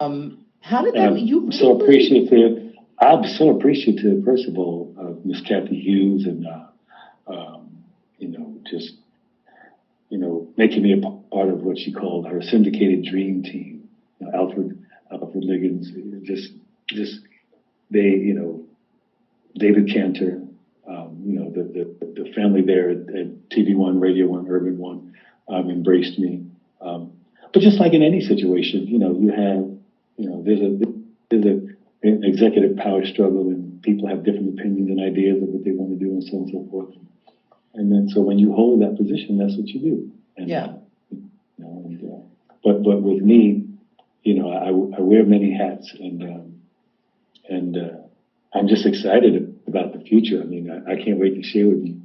Speaker 1: How did that?
Speaker 2: I'm so appreciative. I'm so appreciative, first of all, of Miss Kathy Hughes and, just, making me a part of what she called her syndicated dream team. Alfred Liggins, they, David Cantor, the family there at TV One, Radio One, Urban One, embraced me. But just like in any situation, you have, there's an executive power struggle, and people have different opinions and ideas of what they want to do, and so on and so forth. And then, so when you hold that position, that's what you do. And, but with me, I wear many hats, and I'm just excited about the future. I mean, I can't wait to share with you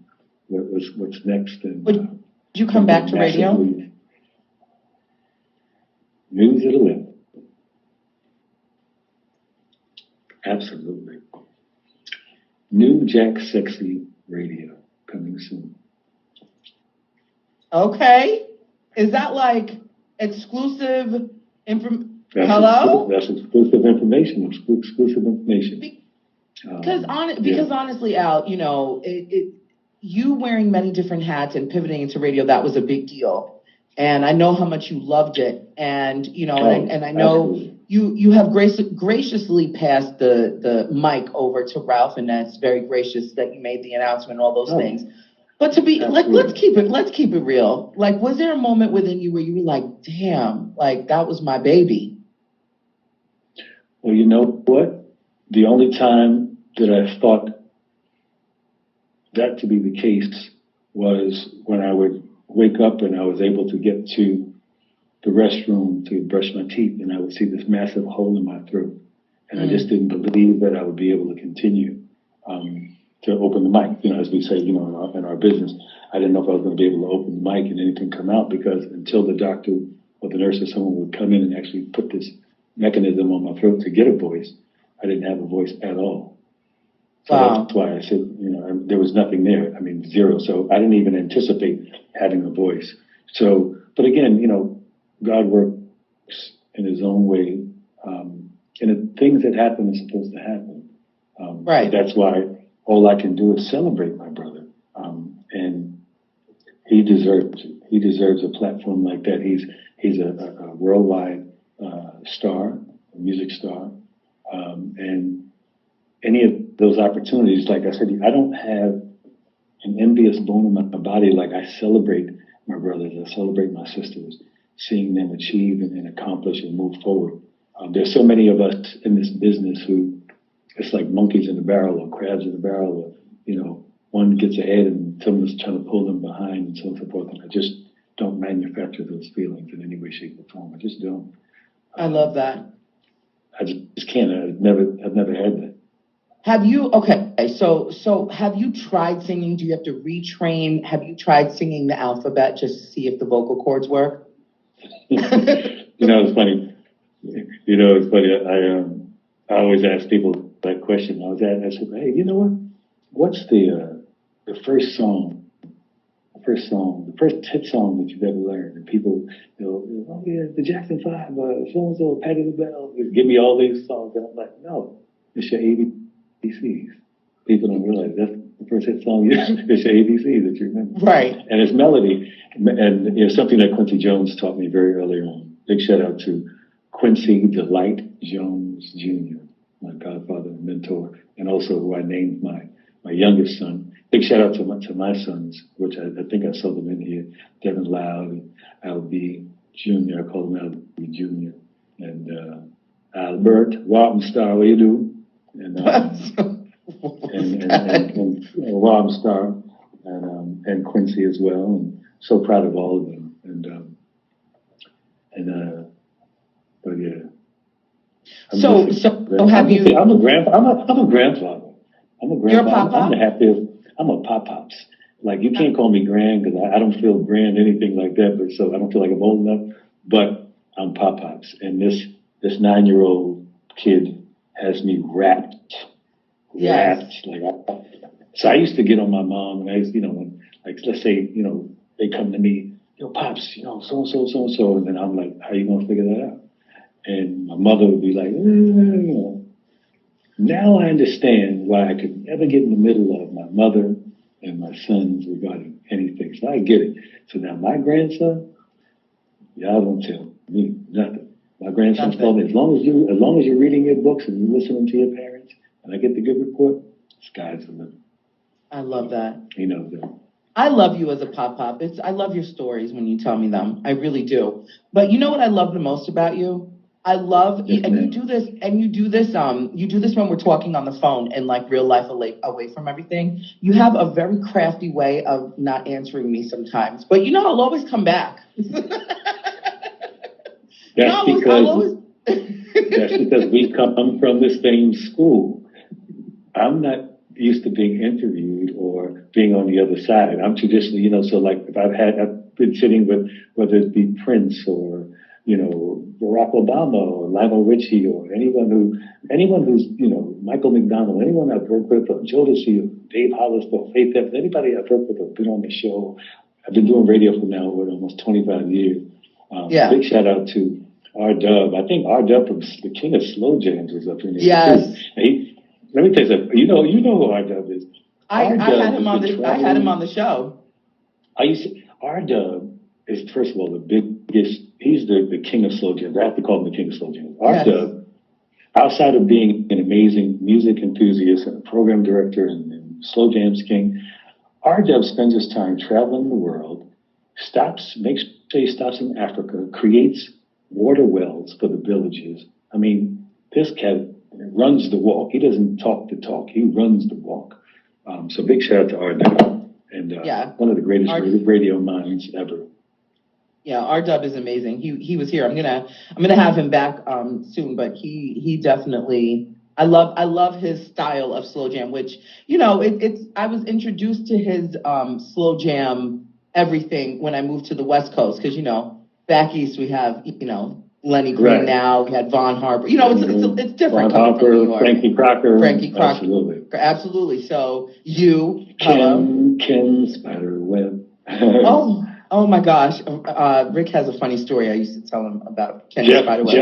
Speaker 2: what's next. And
Speaker 1: would you come back to radio?
Speaker 2: News at 11. Absolutely. New Jack Sexy Radio coming soon.
Speaker 1: Okay. Is that like exclusive Hello?
Speaker 2: That's exclusive information. Exclusive information.
Speaker 1: Because honestly, Al, you wearing many different hats and pivoting into radio, that was a big deal. And I know how much you loved it. And, and I know you have graciously passed the mic over to Ralph, and that's very gracious that you made the announcement, all those things. But to be let's keep it real. Like, was there a moment within you where you were like, damn, like that was my baby?
Speaker 2: Well, you know what? The only time that I thought that to be the case was when I would wake up and I was able to get to the restroom to brush my teeth, and I would see this massive hole in my throat. And I just didn't believe that I would be able to continue to open the mic. As we say, in our business, I didn't know if I was going to be able to open the mic and anything come out, because until the doctor or the nurse or someone would come in and actually put this mechanism on my throat to get a voice, I didn't have a voice at all. So that's why I said, there was nothing there. I mean, zero. So I didn't even anticipate having a voice. So, but again, God works in his own way. And the things that happen are supposed to happen.
Speaker 1: Right.
Speaker 2: That's why all I can do is celebrate my brother. And he deserves it. He deserves a platform like that. He's a worldwide star, a music star. And any of those opportunities, like I said, I don't have an envious bone in my body. Like I celebrate my brothers, I celebrate my sisters, seeing them achieve and accomplish and move forward. There's so many of us in this business who it's like monkeys in a barrel or crabs in a barrel, or, one gets ahead and someone's trying to pull them behind and so on and so forth. And I just don't manufacture those feelings in any way, shape, or form. I just don't.
Speaker 1: I love that.
Speaker 2: I just can't. I've never had that.
Speaker 1: Have you, so have you tried singing? Do you have to retrain? Have you tried singing the alphabet just to see if the vocal cords work?
Speaker 2: It's funny. I always ask people that question. I said, hey, you know what? What's the first hit song that you've ever learned? And people, oh yeah, the Jackson 5, so-and-so, Patti LaBelle. Give me all these songs. And I'm like, no, it's your ABCs. People don't realize that's the first hit song. It's your ABC that you remember.
Speaker 1: Right. And
Speaker 2: it's melody. And something that Quincy Jones taught me very early on. Big shout out to Quincy Delight Jones Jr., my godfather and mentor, and also who I named my youngest son. Big shout out to my sons, which I think I saw them in here. Devin Loud and Al B. Jr. I call him Al B. Jr. And Albert Robenstar, what you do? And Robenstar and Quincy as well. And so proud of all of them. But yeah.
Speaker 1: So have you?
Speaker 2: I'm a grandfather.
Speaker 1: You're a pop-pop?
Speaker 2: I'm the happiest. I'm a pop-pops. Like, you can't call me grand because I don't feel grand, anything like that. But so I don't feel like I'm old enough. But I'm pop-pops. And this 9-year-old kid has me wrapped.
Speaker 1: Yes.
Speaker 2: So I used to get on my mom, and I used, when, like, let's say, they come to me, yo, pops, so-and-so. And then I'm like, how you going to figure that out? And my mother would be like, Now I understand why I could never get in the middle of my mother and my sons regarding anything. So I get it. So now my grandson, y'all don't tell me nothing. My grandson told me, as long as you're reading your books and you're listening to your parents, and I get the good report, sky's the limit.
Speaker 1: I love that.
Speaker 2: He knows that.
Speaker 1: I love you as a pop-pop. I love your stories when you tell me them. I really do. But you know what I love the most about you? I love,
Speaker 2: yes,
Speaker 1: and you do this when we're talking on the phone and like real life away from everything. You have a very crafty way of not answering me sometimes, but I'll always come back.
Speaker 2: That's because we come from the same school. I'm not used to being interviewed or being on the other side. I'm traditionally, so like if I've been sitting with, whether it be Prince or, Barack Obama or Lionel Richie or anyone who's, Michael McDonald, anyone I've worked with, or Jodeci or Dave Hollis or Faith Evans, anybody I've worked with or been on the show. I've been doing radio for now over almost 25 years. Big shout out to R-Dub. I think R-Dub from the King of Slow Jams was up in there.
Speaker 1: Yes.
Speaker 2: Let me tell you something. You know who R-Dub is.
Speaker 1: I had him on the show.
Speaker 2: R-Dub is, first of all, the biggest. He's the king of slow jams. I have to call him the king of slow jams. R-Dub, outside of being an amazing music enthusiast and a program director and slow jams king, R-Dub spends his time traveling the world, makes sure he stops in Africa, creates water wells for the villages. I mean, this cat runs the walk. He doesn't talk the talk. He runs the walk. So big shout out to R-Dub, and one of the greatest radio minds ever.
Speaker 1: Yeah, R-Dub is amazing. He was here. I'm gonna have him back soon, but he definitely. I love his style of slow jam, which I was introduced to his slow jam everything when I moved to the West Coast, because back east we have Lenny Green now, we had Von Harper. It's different.
Speaker 2: Von Harper, Frankie Crocker.
Speaker 1: Absolutely. So
Speaker 2: Ken Spiderweb.
Speaker 1: Oh my gosh. Rick has a funny story I used to tell him about Ken Spiderweb.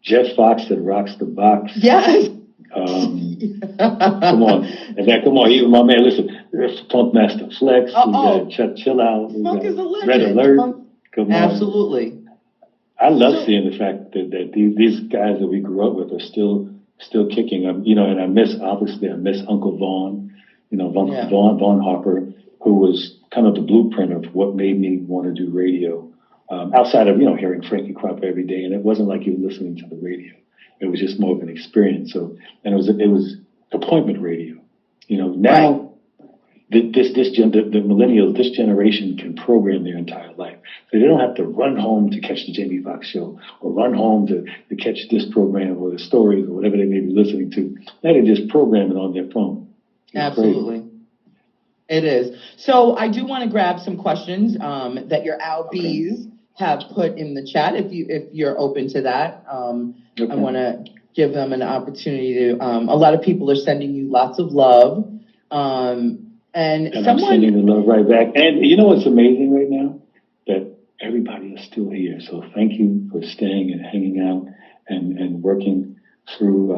Speaker 2: Jeff Fox that rocks the box.
Speaker 1: Yes.
Speaker 2: Come on. And then, come on, even my man, listen, Funk Master Flex, Chill Out.
Speaker 1: Funk is a legend.
Speaker 2: Red Alert. Come on.
Speaker 1: Absolutely.
Speaker 2: I love seeing the fact that these guys that we grew up with are still kicking. You know, and I miss Uncle Vaughn, you know, Vaughn Harper, who was kind of the blueprint of what made me want to do radio. Outside of, you know, hearing Frankie Cropper every day, and it wasn't like you were listening to the radio. It was just more of an experience. So, and it was appointment radio. You know, now the millennials, this generation can program their entire life. So they don't have to run home to catch the Jamie Foxx show or run home to catch this program or the stories or whatever they may be listening to. Now they just program it on their phone. It's
Speaker 1: absolutely.
Speaker 2: crazy.
Speaker 1: It is. So I do want to grab some questions that your Albies have put in the chat if you're open to that. I want to give them an opportunity to, a lot of people are sending you lots of love. And
Speaker 2: I'm sending the love right back. And you know what's amazing right now? That everybody is still here. So thank you for staying and hanging out and working through.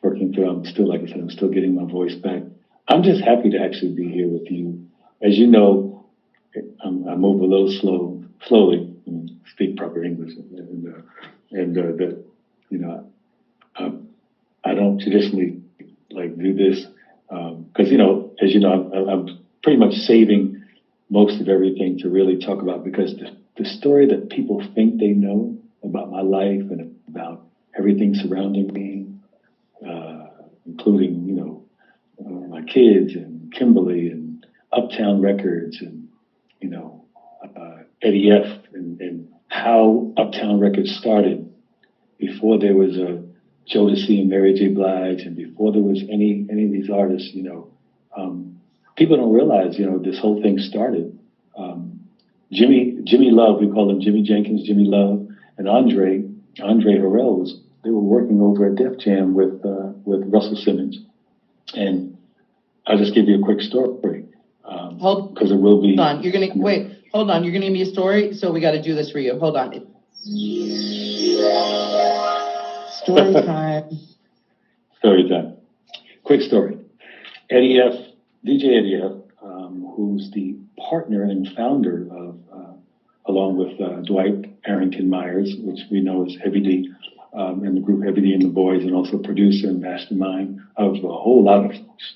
Speaker 2: I'm still, like I said, I'm still getting my voice back. I'm just happy to actually be here with you. As you know, I move a little slowly, and speak proper English, and that, you know, I don't traditionally like do this because, you know, as you know, I'm pretty much saving most of everything to really talk about, because the story that people think they know about my life and about everything surrounding me, including, you know, my kids and Kimberly and Uptown Records and, you know, Eddie F. and how Uptown Records started before there was a Jodeci and Mary J. Blige, and before there was any of these artists, you know, people don't realize, you know, this whole thing started. Jimmy Love, we call him Jimmy Jenkins, Jimmy Love, and Andre Harrell they were working over at Def Jam with Russell Simmons. And I'll just give you a quick story. Because it will be.
Speaker 1: Hold on, hold on, you're gonna give me a story, so we gotta do this for you. Hold on. Story time.
Speaker 2: Story time. Quick story. Eddie F., DJ Eddie F., who's the partner and founder of, along with Dwight Arrington Myers, which we know as Heavy D, and the group Heavy D and the Boyz, and also producer and mastermind of a whole lot of folks,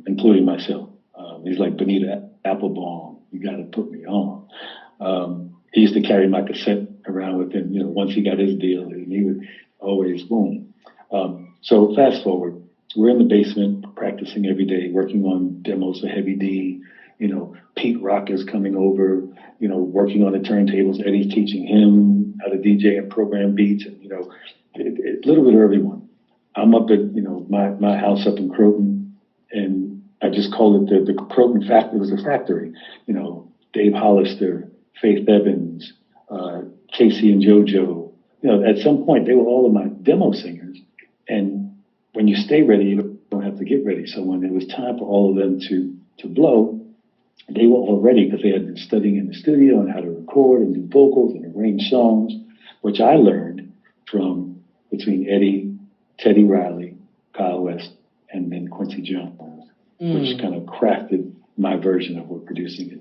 Speaker 2: including myself. He's like Bonita Applebaum. You got to put me on. He used to carry my cassette around with him, you know, once he got his deal, and he would always boom. So fast forward, we're in the basement practicing every day, working on demos for Heavy D. You know, Pete Rock is coming over, you know, working on the turntables. Eddie's teaching him how to DJ and program beats, and, you know, a little bit of everyone. I'm up at, you know, my house up in Croton, and I just call it the Croton factory. It was a factory. You know, Dave Hollister, Faith Evans, Casey and JoJo. You know, at some point, they were all of my demo singers. And when you stay ready, you don't have to get ready. So when it was time for all of them to blow, they were all ready because they had been studying in the studio on how to record and do vocals and arrange songs, which I learned from between Eddie, Teddy Riley, Kyle West, and then Quincy Jones, which kind of crafted my version of what producing is.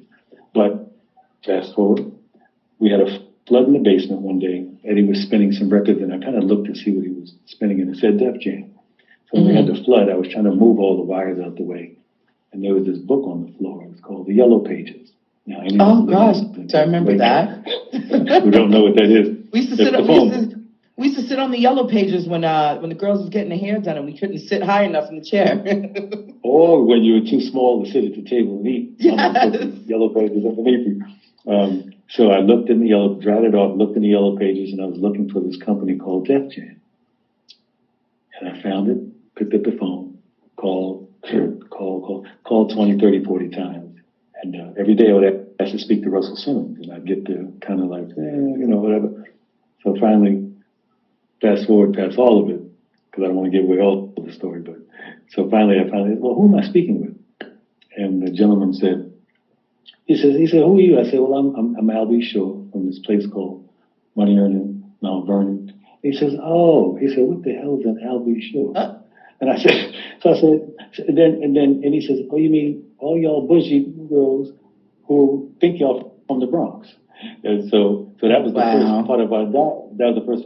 Speaker 2: But fast forward, we had a flood in the basement one day. Eddie was spinning some records, and I kind of looked to see what he was spinning, and it said Def Jam. So when we had the flood, I was trying to move all the wires out the way, and there was this book on the floor. It was called The Yellow Pages. Now,
Speaker 1: oh gosh, I remember that.
Speaker 2: Who don't know what that is?
Speaker 1: We used to sit on the Yellow Pages when the girls was getting their hair done, and we couldn't sit high enough in the chair.
Speaker 2: Or when you were too small to sit at the table and eat.
Speaker 1: Yes.
Speaker 2: Yellow Pages underneath you. So I looked in the dried it off, looked in the Yellow Pages, and I was looking for this company called Def Jam. And I found it, picked up the phone, called 20, 30, 40 times. And every day I would ask to speak to Russell Simmons, and I'd get the kind of like, you know, whatever. So finally, fast forward past all of it, because I don't want to give away all of the story, but so finally I found, well, who am I speaking with? And the gentleman said, he said, who are you? I said, well, I'm Albie Shaw from this place called Money Earning, Mount Vernon. He says, oh, he said, what the hell is an Albie Shaw? And I said, and he says, oh, you mean all y'all bougie girls who think y'all from the Bronx? And so that was the
Speaker 1: Wow.
Speaker 2: first part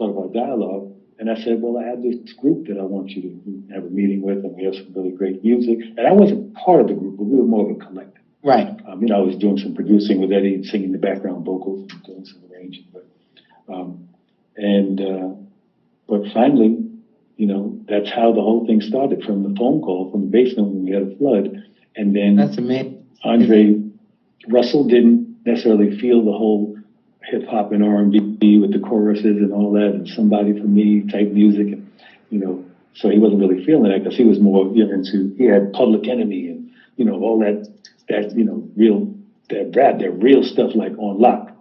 Speaker 2: of our dialogue. And I said, well, I have this group that I want you to have a meeting with, and we have some really great music. And I wasn't part of the group, but we were more of a collective.
Speaker 1: Right.
Speaker 2: I was doing some producing with Eddie, singing the background vocals, and doing some arranging. But finally, that's how the whole thing started, from the phone call from the basement when we had a flood. And then
Speaker 1: that's amazing.
Speaker 2: Russell didn't necessarily feel the whole hip hop and R&B with the choruses and all that, and Somebody for Me type music, and so he wasn't really feeling that, because he was more he had Public Enemy and all that real stuff like On Lock.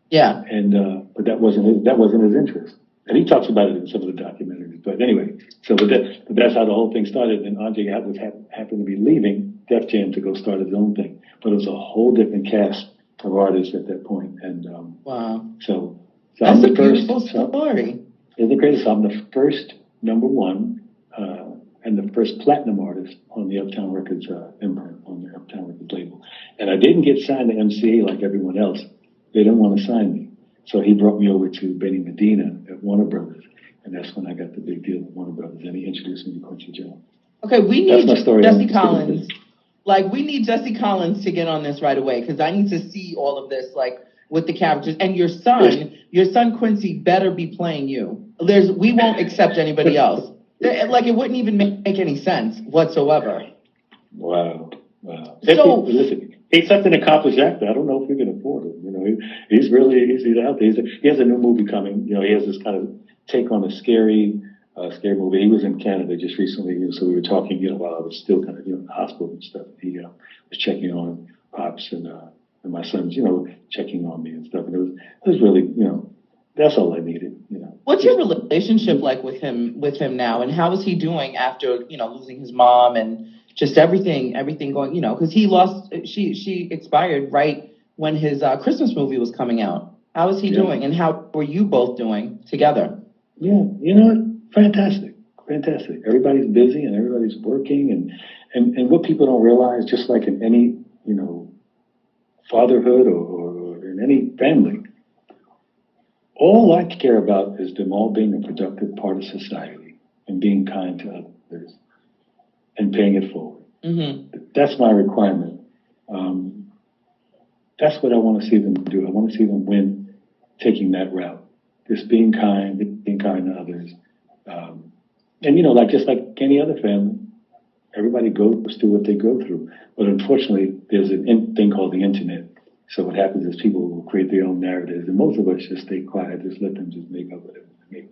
Speaker 1: Yeah.
Speaker 2: And but that wasn't his interest, and he talks about it in some of the documentaries. But anyway, but that's how the whole thing started. And Andre happened to be leaving Def Jam to go start his own thing, but it was a whole different cast of artists at that point. And
Speaker 1: wow.
Speaker 2: So
Speaker 1: that's
Speaker 2: I'm the
Speaker 1: a beautiful story.
Speaker 2: It's the greatest. I'm the first #1 and the first platinum artist on the Uptown Records imprint, on the Uptown Records label. And I didn't get signed to MCA like everyone else. They didn't want to sign me, so he brought me over to Benny Medina at Warner Brothers, and that's when I got the big deal at Warner Brothers. And he introduced me to Quincy Jones.
Speaker 1: Okay, we need Jesse Collins.
Speaker 2: Like,
Speaker 1: we need Jesse Collins to get on this right away, because I need to see all of this, like, with the characters. And your son Quincy better be playing you. We won't accept anybody else. Like, it wouldn't even make any sense whatsoever.
Speaker 2: Wow.
Speaker 1: So,
Speaker 2: listen, he's such an accomplished actor. I don't know if we can afford him. He's out there. He has a new movie coming. He has this kind of take on a scary movie. He was in Canada just recently, so we were talking, while I was still kind of, in the hospital and stuff. He was checking on Pops and my sons, checking on me and stuff. And it was really, that's all I needed,
Speaker 1: What's your relationship like with him now, and how is he doing after, losing his mom and just everything going, because she expired right when his Christmas movie was coming out. How is he doing, and how were you both doing together?
Speaker 2: Yeah, fantastic. Everybody's busy and everybody's working, and what people don't realize, just like in any, fatherhood or in any family, all I care about is them all being a productive part of society and being kind to others and paying it forward.
Speaker 1: Mm-hmm.
Speaker 2: That's my requirement. That's what I want to see them do. I want to see them win taking that route. Just being kind to others. And, just like any other family, everybody goes through what they go through. But unfortunately, there's a thing called the internet. So what happens is people will create their own narratives, and most of us just stay quiet, just let them just make up whatever they make.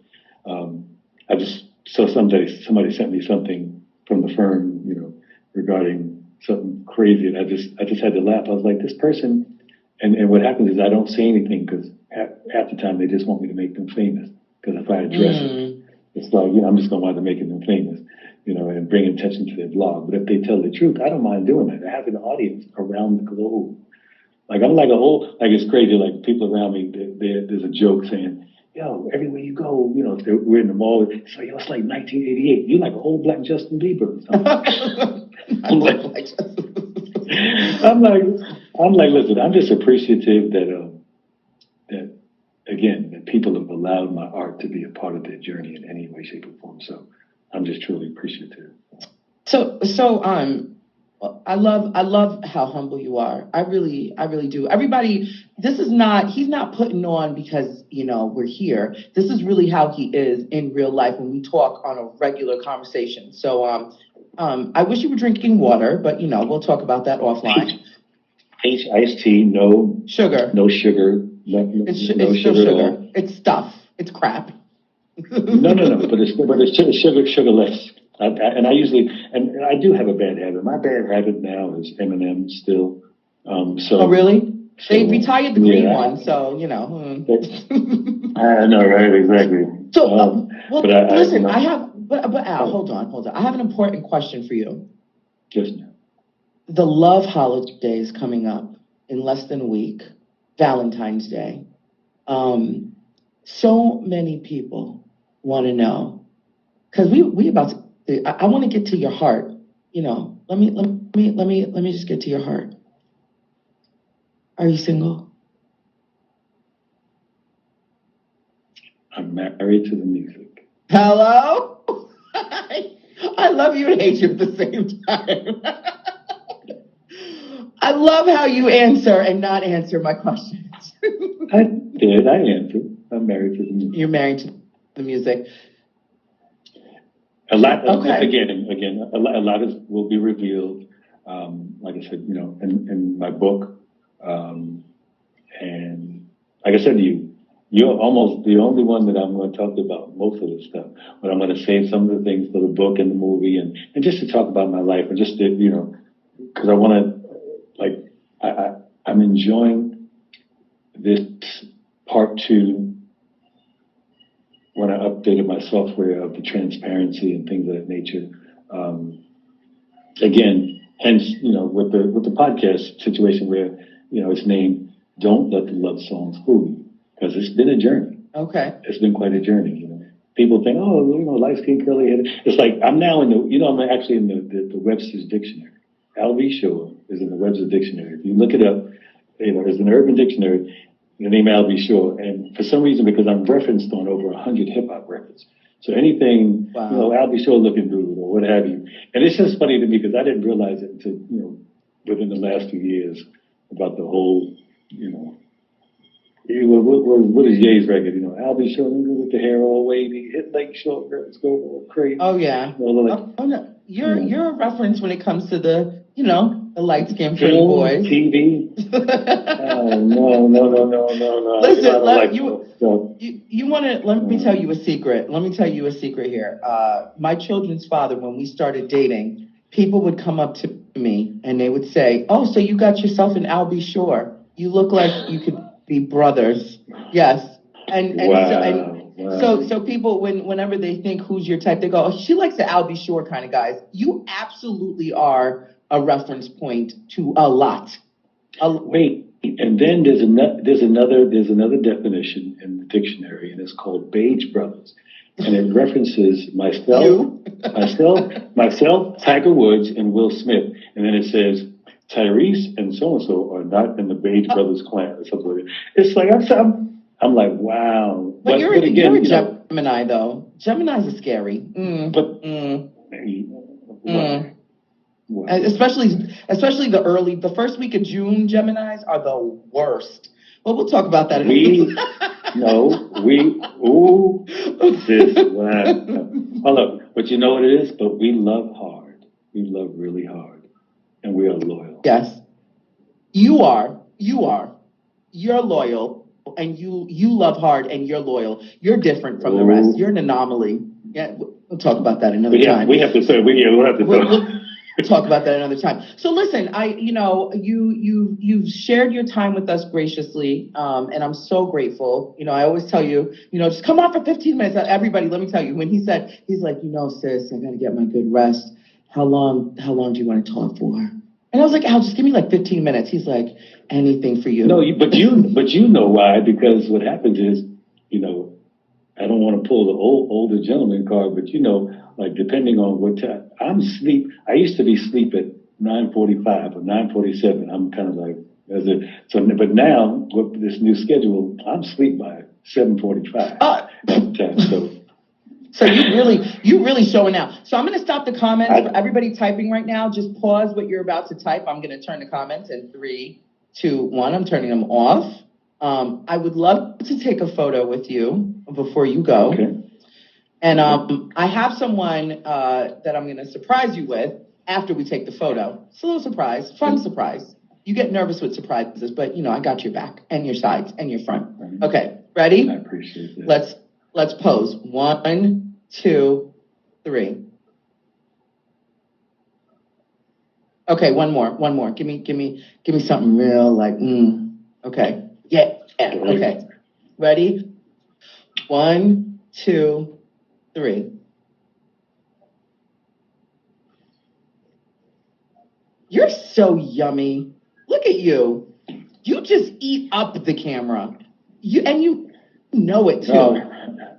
Speaker 2: I just saw somebody sent me something from the firm, regarding something crazy, and I just had to laugh. I was like, this person, and what happens is I don't say anything, because half the time they just want me to make them famous. Because if I address it, it's like, I'm just going to wind up making them famous, and bring attention to their blog. But if they tell the truth, I don't mind doing that. I have an audience around the globe. Like, I'm like it's crazy. Like, people around me, there's a joke saying, yo, everywhere you go, if we're in the mall, it's like, it's like 1988. You're like an old black Justin Bieber or something. I'm like, listen, I'm just appreciative that people have allowed my art to be a part of their journey in any way, shape, or form. So I'm just truly appreciative.
Speaker 1: So I love how humble you are. I really do. Everybody, he's not putting on because, we're here. This is really how he is in real life when we talk on a regular conversation. So, I wish you were drinking water, but, we'll talk about that offline.
Speaker 2: Iced tea, no
Speaker 1: sugar.
Speaker 2: No sugar.
Speaker 1: It's still sugar. It's stuff. It's crap.
Speaker 2: No. But it's sugarless. And I do have a bad habit. My bad habit now is M&M still.
Speaker 1: Oh, really? They retired the green one, so,
Speaker 2: I know, right? Exactly.
Speaker 1: So, listen, Al, hold on. I have an important question for you.
Speaker 2: Yes, ma'am.
Speaker 1: The love holiday is coming up in less than a week, Valentine's Day. So many people want to know, because we about to. I want to get to your heart. Let me just get to your heart. Are you single?
Speaker 2: I'm married to the music.
Speaker 1: Hello? I love you and hate you at the same time. I love how you answer and not answer my questions.
Speaker 2: I did. I answered. I'm married to the music.
Speaker 1: You're married to the music.
Speaker 2: A lot.
Speaker 1: Okay.
Speaker 2: Again, a lot will be revealed. Like I said, in my book, and like I said to you, you're almost the only one that I'm going to talk about most of this stuff. But I'm going to save some of the things for the book and the movie, and just to talk about my life, and just to, because I want to, I'm enjoying this part 2 when I updated my software of the transparency and things of that nature. Again, hence, with the podcast situation where, it's named "Don't Let the Love Songs Fool You," because it's been a journey.
Speaker 1: Okay.
Speaker 2: It's been quite a journey. People think, oh, light skin, curly hair. It's like I'm now in I'm actually in the Webster's Dictionary. Al.B. Shore is in the Webster's Dictionary. If you look it up, there's an Urban Dictionary, the name Al.B. Shore, and for some reason, because I'm referenced on over 100 hip hop records, so anything, Al.B. Shore looking dude or what have you, and it's just funny to me because I didn't realize it until within the last few years about the whole, what is Ye's record? Al.B. Shore with the hair all wavy, hit like short girls go all crazy.
Speaker 1: Oh yeah. Oh no, you're a reference when it comes to the the light skin pretty boys.
Speaker 2: TV. Oh, no.
Speaker 1: Listen, you want to, let me tell you a secret. Let me tell you a secret here. My children's father, when we started dating, people would come up to me and they would say, "Oh, so you got yourself an Al.B. Shore. You look like you could be brothers." Yes. So people, whenever they think who's your type, they go, "Oh, she likes the Al.B. Shore kind of guys." You absolutely are a reference point to a lot.
Speaker 2: Wait, and then there's another definition in the dictionary, and it's called Beige Brothers, and it references myself, Tiger Woods, and Will Smith, and then it says Tyrese and so are not in the Beige Brothers clan or something like that. It's like I'm like, wow.
Speaker 1: But you're a Gemini, though. Geminis are scary. Wow. Especially the first week of June, Geminis are the worst. Well, we'll talk about that.
Speaker 2: Hold up. But you know what it is? But we love hard. We love really hard. And we are loyal.
Speaker 1: Yes. You are. You're loyal. And you love hard and you're loyal. You're different from the rest. You're an anomaly. Yeah, we'll talk about that another time.
Speaker 2: We'll have to
Speaker 1: We'll talk about that another time. So listen, you've shared your time with us graciously, and I'm so grateful. I always tell you, just come on for 15 minutes. Everybody, let me tell you, when he's like, sis, I got to get my good rest. How long do you want to talk for? And I was like, Al, just give me like 15 minutes. He's like, anything for you.
Speaker 2: No, but you know why? Because what happens is, I don't want to pull the older gentleman card, but like depending on what time I used to be asleep at 9:45 or 9:47. I'm kind of like but now with this new schedule, I'm asleep by 7:45.
Speaker 1: So you really showing out. So I'm going to stop the comments for everybody typing right now. Just pause what you're about to type. I'm going to turn the comments in 3, 2, 1. I'm turning them off. I would love to take a photo with you before you go.
Speaker 2: Okay.
Speaker 1: And I have someone that I'm going to surprise you with after we take the photo. It's a little surprise, fun surprise. You get nervous with surprises, but I got your back and your sides and your front. Okay, ready?
Speaker 2: I appreciate that.
Speaker 1: Let's pose. 1, 2, 3. Okay, one more. Give me something real like Okay. Yeah. Okay. Ready? 1, 2, 3. You're so yummy. Look at you. You just eat up the camera. You know it too.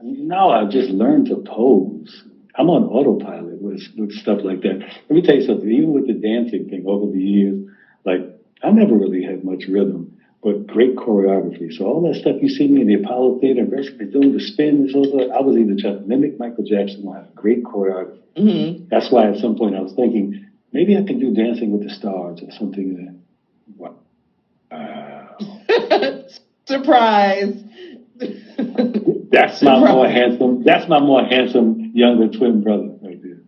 Speaker 2: No, I've just learned to pose. I'm on autopilot with stuff like that. Let me tell you something. Even with the dancing thing over the years, like I never really had much rhythm, but great choreography. So all that stuff you see me in the Apollo Theater and basically doing the spin, I was either trying to mimic Michael Jackson or have great choreography. Mm-hmm. That's why at some point I was thinking, maybe I can do Dancing with the Stars or something. Wow.
Speaker 1: Surprise.
Speaker 2: That's my more handsome younger twin brother right there.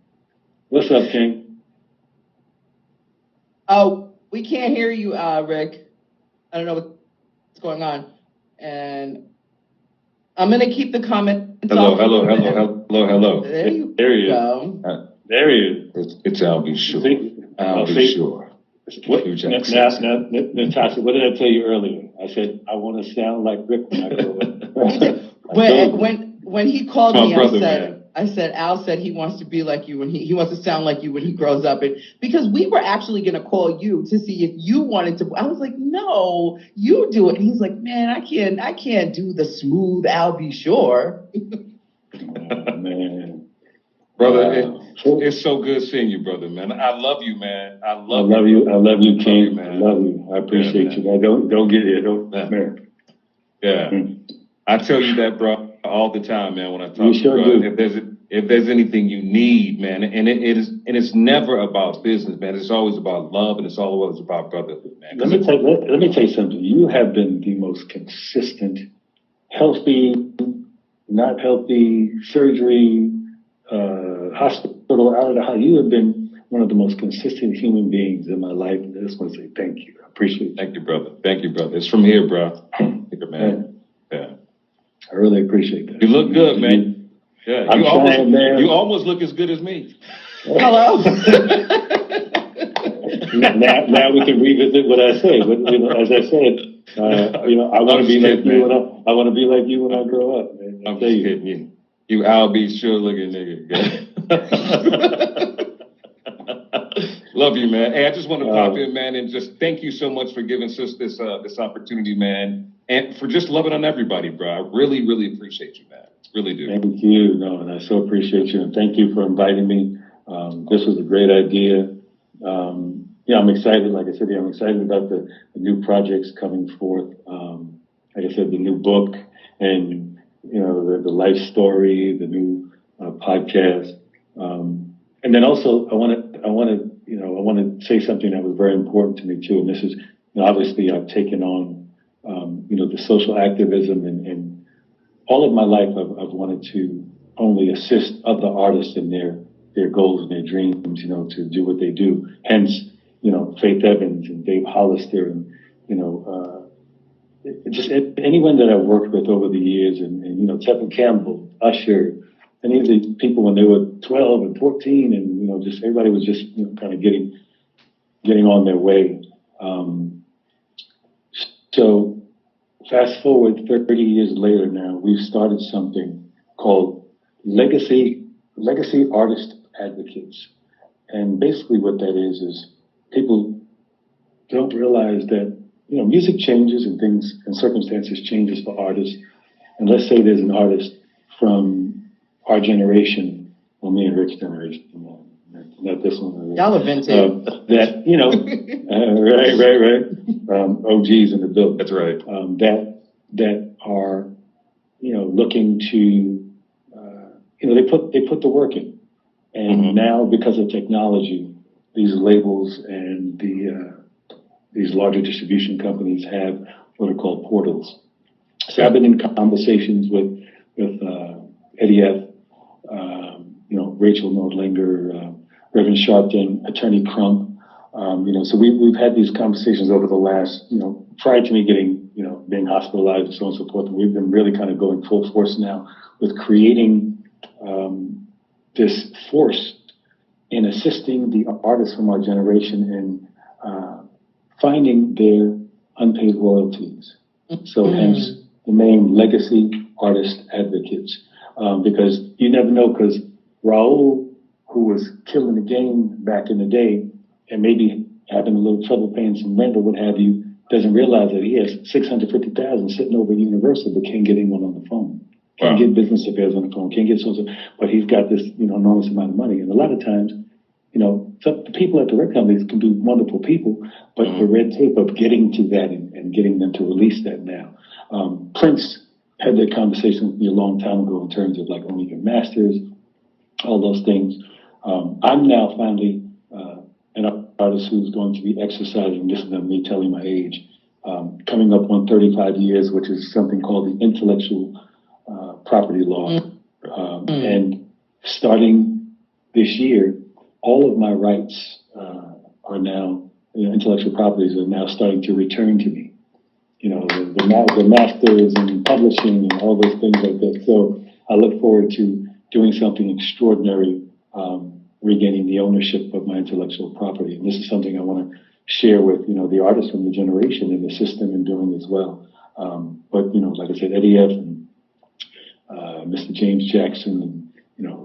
Speaker 2: What's up, King?
Speaker 1: Oh, we can't hear you, Rick. I don't know what's going on. And I'm going to keep the comment.
Speaker 3: Hello.
Speaker 1: There you go.
Speaker 2: There he is.
Speaker 3: It's I'll be sure. I'll be sure.
Speaker 2: Natasha, what did I tell you earlier? I said, I want to sound like Rick when I grow up.
Speaker 1: When he called me, I said, Al said he wants to be like you when he wants to sound like you when he grows up. And because we were actually going to call you to see if you wanted to. I was like, no, you do it. And he's like, man, I can't do the smooth I'll be sure.
Speaker 2: Oh, man.
Speaker 3: Brother, it's so good seeing you, brother, man. I love you, man. I love
Speaker 2: you. I love you, King. Man. I love you. I appreciate you, man. Don't get it. Man.
Speaker 3: Yeah. I tell you that, bro, all the time, man, when I talk to you,
Speaker 2: sure
Speaker 3: bro. If there's anything you need, man, and it's never about business, man. It's always about love, and it's always about brotherhood, man.
Speaker 2: Let me tell you something. You have been the most consistent, healthy, not healthy, surgery, hospital, out of the house. You have been one of the most consistent human beings in my life. And I just want to say thank you. I appreciate you.
Speaker 3: Thank you, brother. It's from here, bro. Thank you, man. Yeah.
Speaker 2: I really appreciate that.
Speaker 3: You look good, man. Yeah. You almost look as good as me.
Speaker 1: Hello.
Speaker 2: now we can revisit what I said. But, as I said, I want to be like you when I want to be like you when I grow up. Man.
Speaker 3: I'm just kidding you. You I'll be sure looking nigga. Love you, man. Hey, I just want to pop in, man, and just thank you so much for giving us this opportunity, man, and for just loving on everybody, bro. I really, really appreciate you, man. Really do.
Speaker 2: Thank you. No, and I so appreciate you, and thank you for inviting me. This was a great idea. I'm excited. Like I said, I'm excited about the new projects coming forth. Like I said, the new book and the life story, the new podcast, and then also I want to say something that was very important to me too. And this is obviously I've taken on the social activism and all of my life I've wanted to only assist other artists in their goals and their dreams, to do what they do. Hence, Faith Evans and Dave Hollister and just anyone that I've worked with over the years, and Tevin Campbell, Usher, any of the people when they were 12 and 14, and just everybody was just kind of getting on their way. So fast forward 30 years later now, we've started something called Legacy Artist Advocates, and basically what that is people don't realize that music changes and things and circumstances changes for artists. And let's say there's an artist from our generation, or me and Rick's generation, not this one.
Speaker 1: Y'all are vintage.
Speaker 2: Right. OGs in the building.
Speaker 3: That's right.
Speaker 2: That are, looking to, they put the work in. And now because of technology, these labels and these larger distribution companies have what are called portals. So I've been in conversations with Eddie F., Rachel Nordlinger, Reverend Sharpton, Attorney Crump. So we've had these conversations over the last, prior to me being hospitalized and so on and so forth. And we've been really kind of going full force now with creating this force in assisting the artists from our generation in finding their unpaid royalties. So hence the name Legacy Artist Advocates, because you never know, because Raul, who was killing the game back in the day and maybe having a little trouble paying some rent or what have you, doesn't realize that he has $650,000 sitting over at Universal but can't get anyone on the phone. Can't get business affairs on the phone, can't get so, but he's got this, enormous amount of money. And a lot of times, so the people at the record companies can be wonderful people, but the red tape of getting to that and getting them to release that now. Prince had that conversation with me a long time ago in terms of like owning your masters, all those things. I'm now finally an artist who's going to be exercising, this is me telling my age, coming up on 35 years, which is something called the intellectual property law. And starting this year, all of my rights are now, intellectual properties are now starting to return to me. The masters and publishing and all those things like that. So I look forward to doing something extraordinary, regaining the ownership of my intellectual property. And this is something I want to share with, the artists from the generation in the system and doing as well. But, like I said, Eddie F. and Mr. James Jackson and,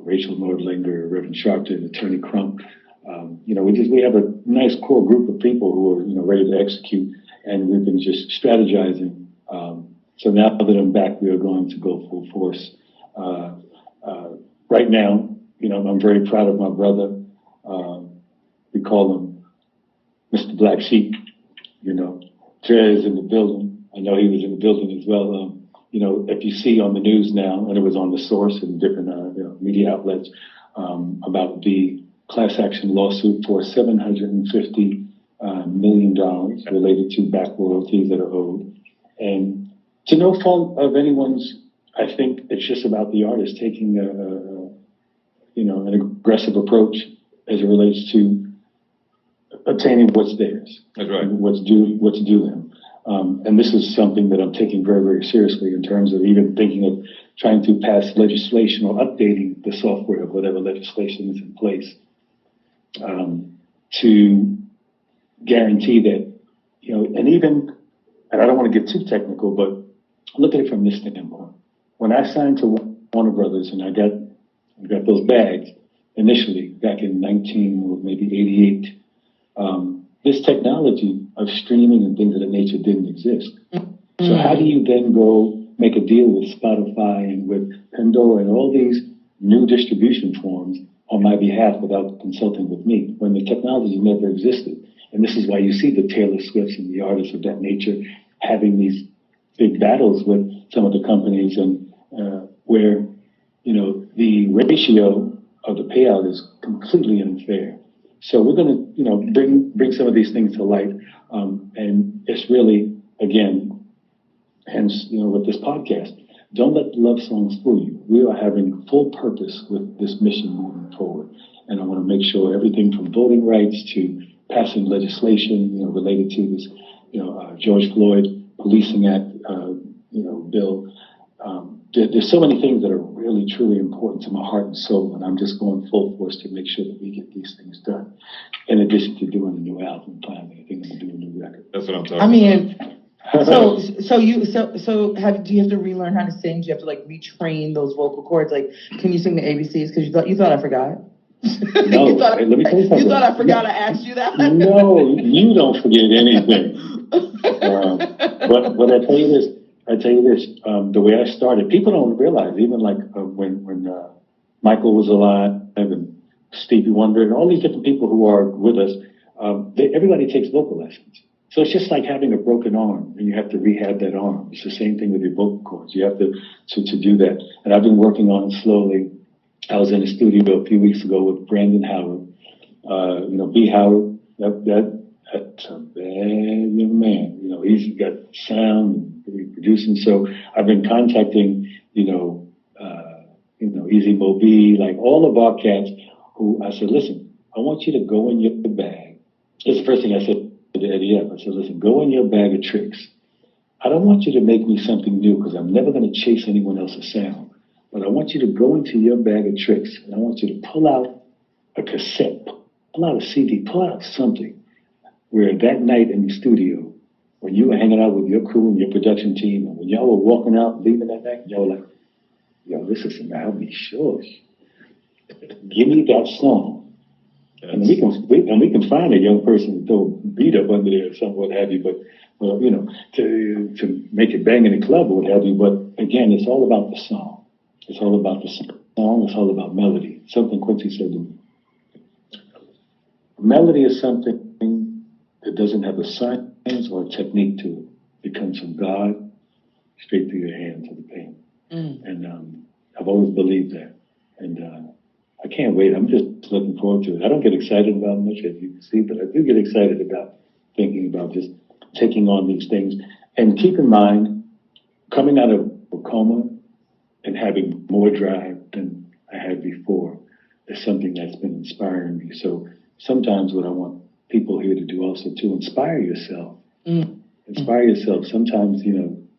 Speaker 2: Rachel Nordlinger, Reverend Sharpton, Attorney Crump. We have a nice core group of people who are, ready to execute, and we've been just strategizing. So now that I'm back, we are going to go full force. Right now, I'm very proud of my brother. We call him Mr. Black Sheep, Trey is in the building. I know he was in the building as well. If you see on the news now, and it was on The Source and different media outlets, about the class action lawsuit for $750 million related to back royalties that are owed. And to no fault of anyone's, I think it's just about the artist taking an aggressive approach as it relates to obtaining what's theirs.
Speaker 3: That's right.
Speaker 2: What's due them. And this is something that I'm taking very, very seriously in terms of even thinking of trying to pass legislation or updating the software of whatever legislation is in place to guarantee that, and I don't want to get too technical, but look at it from this standpoint. When I signed to Warner Brothers and I got those bags initially back in maybe 88, this technology of streaming and things of that nature didn't exist. So how do you then go make a deal with Spotify and with Pandora and all these new distribution forms on my behalf without consulting with me when the technology never existed? And this is why you see the Taylor Swifts and the artists of that nature having these big battles with some of the companies and where, the ratio of the payout is completely unfair. So we're going to, bring some of these things to light. And it's really, again, hence, with this podcast, don't let the love songs fool you. We are having full purpose with this mission moving forward. And I want to make sure everything from voting rights to passing legislation, related to this, George Floyd Policing Act, bill. There's so many things that are really, truly important to my heart and soul, and I'm just going full force to make sure that we get these things done. In addition to doing a new album, finally, I think I'm gonna do a new record.
Speaker 3: That's what I'm talking about.
Speaker 1: Do you have to relearn how to sing? Do you have to retrain those vocal cords? Can you sing the ABCs? Because you thought I forgot.
Speaker 2: No, let me tell you something.
Speaker 1: You thought I forgot I asked you that?
Speaker 2: No, you don't forget anything. But I tell you this. The way I started, people don't realize, even when Michael was alive and Stevie Wonder and all these different people who are with us, everybody takes vocal lessons. So it's just like having a broken arm and you have to rehab that arm. It's the same thing with your vocal cords. You have to do that. And I've been working on it slowly. I was in the studio a few weeks ago with Brandon Howard. B. Howard, that's a bad young man. He's got sound and producing. So I've been contacting, Easy Mo B, all of our cats who I said, listen, I want you to go in your bag. It's the first thing I said to Eddie F. I said, listen, go in your bag of tricks. I don't want you to make me something new because I'm never going to chase anyone else's sound. But I want you to go into your bag of tricks and I want you to pull out a cassette, pull out a CD, pull out something where that night in the studio, when you were hanging out with your crew and your production team, and when y'all were walking out, leaving that night, y'all were like, yo, this is some I'll be sure. Give me that song. Yes. And we can find a young person to throw beat up under there or something, what have you, but to make it bang in the club or what have you. But again, it's all about the song. It's all about the song. It's all about melody. Something Quincy said to me. melody is something that doesn't have a science or a technique to it. It comes from God, straight through your hand to the pen. And I've always believed that. And I can't wait. I'm just looking forward to it. I don't get excited about much, as you can see, but I do get excited about thinking about just taking on these things. And keep in mind, coming out of a coma and having more drive than I had before is something that's been inspiring me. So sometimes what I want people here to do also to inspire yourself. Inspire yourself. Sometimes,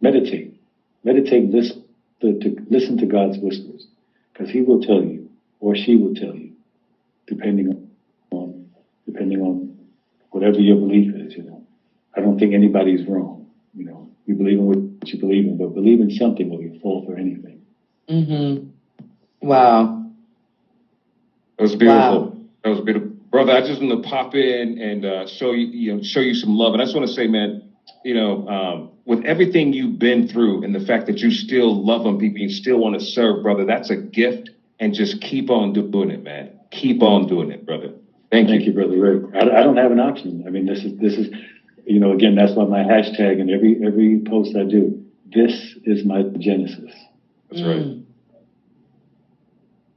Speaker 2: meditate. Meditate, listen to God's whispers, because he will tell you, or she will tell you, depending on whatever your belief is. I don't think anybody's wrong. You believe in what you believe in, but believe in something or you fall for anything.
Speaker 1: Wow.
Speaker 3: That was beautiful. Wow. That was beautiful. Brother, I just want to pop in and show you some love. And I just want to say, man, with everything you've been through and the fact that you still love on people, you still want to serve, brother, that's a gift. And just keep on doing it, man. Keep on doing it, brother. Thank you,
Speaker 2: Brother Rick. I don't have an option. I mean, this is, again, that's why my hashtag and every post I do, this is my genesis.
Speaker 3: That's right.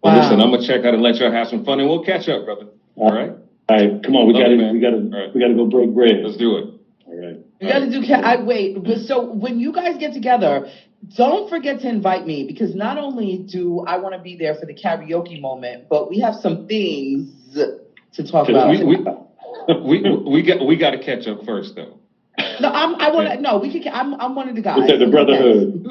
Speaker 3: Well, listen, I'm gonna check out and let y'all have some fun, and we'll catch up, brother. All right.
Speaker 2: All right. Come on, we gotta go break bread.
Speaker 3: Let's do it.
Speaker 2: All right.
Speaker 1: We gotta do. Wait. So when you guys get together, don't forget to invite me, because not only do I want to be there for the karaoke moment, but we have some things to talk about.
Speaker 3: We got to catch up first, though.
Speaker 1: No, I'm one of the guys.
Speaker 2: It's the brotherhood.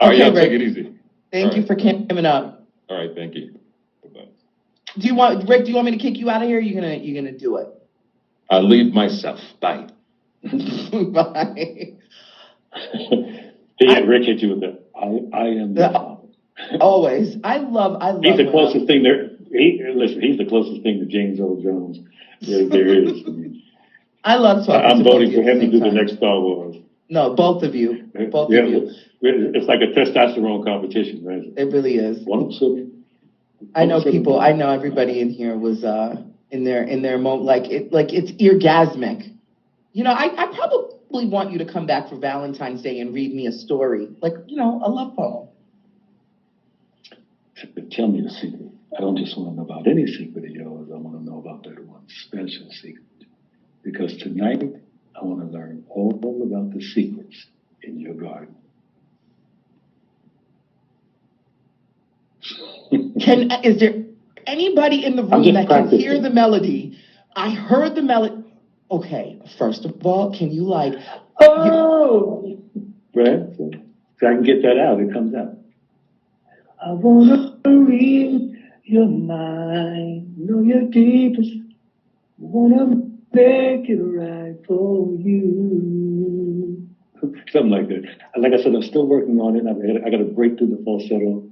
Speaker 3: All right, y'all take it easy.
Speaker 1: Thank you for coming up.
Speaker 3: All right, thank you. Bye-bye.
Speaker 1: Rick? Do you want me to kick you out of here? Or you're gonna do it?
Speaker 3: I'll leave myself. Bye.
Speaker 1: Bye.
Speaker 2: Rick hit you with that. I am the father.
Speaker 1: Always. I love.
Speaker 2: He's the closest thing there. He's the closest thing to James Earl Jones there is.
Speaker 1: I love talking.
Speaker 2: I'm voting for him to do the next Star Wars.
Speaker 1: No, both of you. Both of you.
Speaker 2: It's like a testosterone competition, right?
Speaker 1: It really is. I know people. I know everybody in here was in their moment, like it's orgasmic. I probably want you to come back for Valentine's Day and read me a story, like a love poem.
Speaker 2: Tell me the secret. I don't just want to know about any secret of yours. I want to know about that one special secret. Because tonight, I want to learn all about the secrets in your garden.
Speaker 1: Is there anybody in the room that can hear the melody? I heard the melody. Okay, first of all, can you
Speaker 2: right? So I can get that out. It comes out. I want to read your mind, know your deepest. Want to make it right for you. Something like that. Like I said, I'm still working on it. I got to break through the falsetto.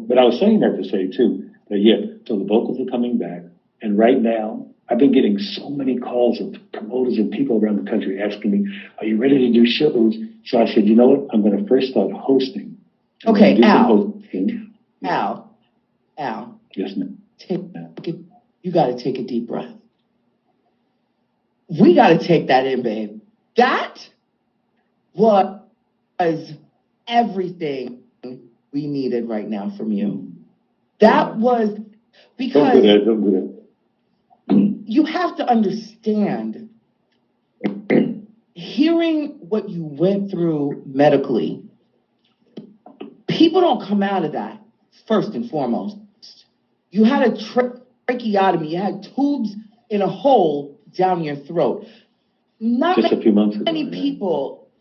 Speaker 2: But I was saying that to say too, that so the vocals are coming back. And right now, I've been getting so many calls of promoters and people around the country asking me, are you ready to do shows? So I said, you know what? I'm going to first start hosting.
Speaker 1: Okay, Al. Al.
Speaker 2: Yes, ma'am.
Speaker 1: You got to take a deep breath. We got to take that in, babe. That was everything we needed right now from you. That was because
Speaker 2: don't do that.
Speaker 1: You have to understand, hearing what you went through medically, people don't come out of that first and foremost. You had a tracheotomy. You had tubes in a hole down your throat.
Speaker 2: Just a few months ago.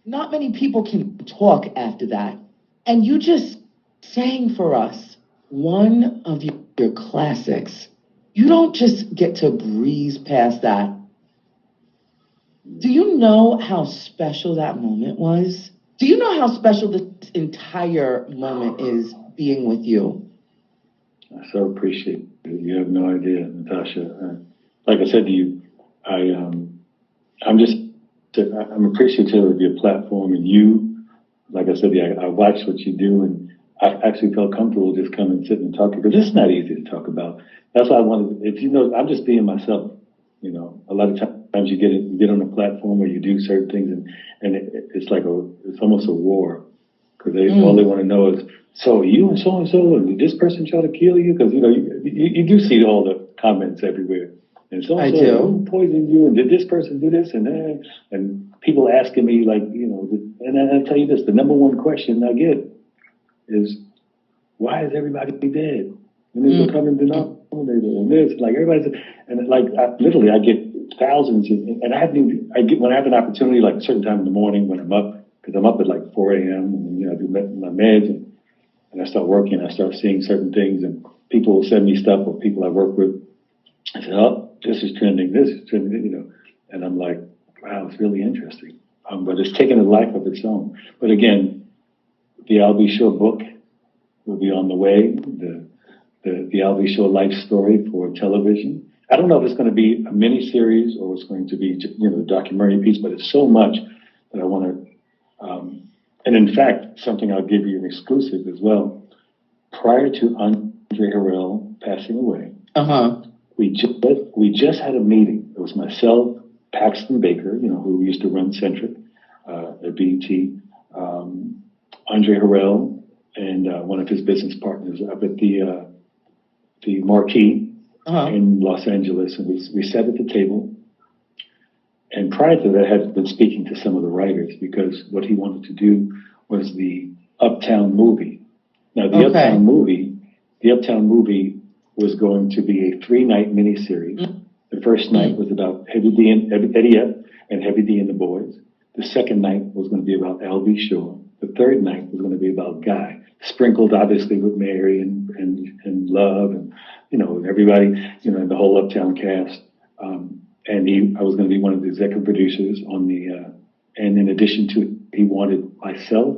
Speaker 1: Not many people can talk after that. And you just sang for us one of your classics. You don't just get to breeze past that. Do you know how special that moment was? Do you know how special this entire moment is being with you?
Speaker 2: I so appreciate it. You have no idea, Natasha. Like I said to you, I'm appreciative of your platform and you. Like I said, I watch what you do, and I actually felt comfortable just coming and sitting and talking, because it's not easy to talk about. That's why I wanted, if you know, I'm just being myself. You know, a lot of times you get on a platform where you do certain things, and it's like it's almost a war, because all they want to know is, so you and so, and did this person try to kill you? Because, you know, you do see all the comments everywhere. And so who poisoned you? And did this person do this? And people asking me, like, you know, and I tell you this, the number one question I get is, why is everybody dead? And it's becoming denominator. And this, like, everybody's, and like, I get thousands, and I haven't even, when I have an opportunity, like a certain time in the morning when I'm up, because I'm up at like 4 a.m. and, you know, I do my meds, and I start working, I start seeing certain things, and people will send me stuff, or people I work with. I said, oh, this is trending, you know, and I'm like, wow, it's really interesting. But it's taken a life of its own. But again, the Al B. Shore book will be on the way. The Al B. Shore life story for television. I don't know if it's going to be a mini series or it's going to be, you know, a documentary piece, but it's so much that I want to. And in fact, something I'll give you an exclusive as well. Prior to Andre Harrell passing away, we just had a meeting. It was myself, Paxton Baker, you know, who used to run Centric at BET, Andre Harrell, and one of his business partners up at the Marquee in Los Angeles, and we sat at the table. And prior to that, I had been speaking to some of the writers, because what he wanted to do was the Uptown movie. Now, the Uptown movie was going to be a 3-night miniseries. The first night was about Heavy D and Eddie F and Heavy D and the Boyz. The second night was going to be about Al B. Shore. The third night was going to be about Guy, sprinkled obviously with Mary and Love and, you know, everybody, you know, the whole Uptown cast. And I was going to be one of the executive producers on and in addition to it, he wanted myself,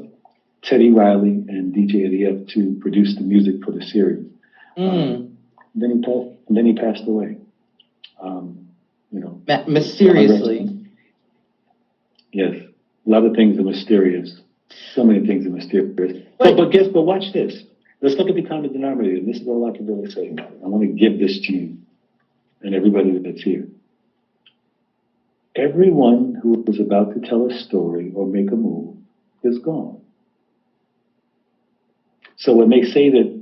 Speaker 2: Teddy Riley, and DJ Eddie F to produce the music for the series. Then he passed away. You know,
Speaker 1: mysteriously.
Speaker 2: Yes, a lot of things are mysterious. So many things are mysterious. But watch this. Let's look at the common denominator. And this is all I can really say. I want to give this to you and everybody that's here. Everyone who was about to tell a story or make a move is gone. So when they say that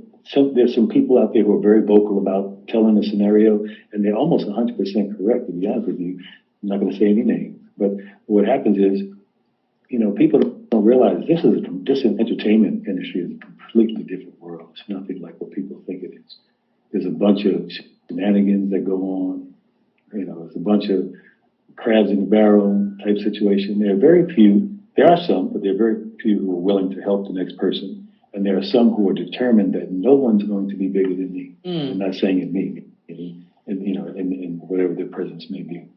Speaker 2: there's some people out there who are very vocal about telling a scenario, and they're almost 100% correct, to be honest with you. I'm not going to say any names, but what happens is, you know, people don't realize this entertainment industry is a completely different world. It's nothing like what people think it is. There's a bunch of shenanigans that go on. You know, there's a bunch of crabs in the barrel type situation. There are some, but there are very few who are willing to help the next person. And there are some who are determined that no one's going to be bigger than me. I'm not saying it me, you know, in whatever their presence may be.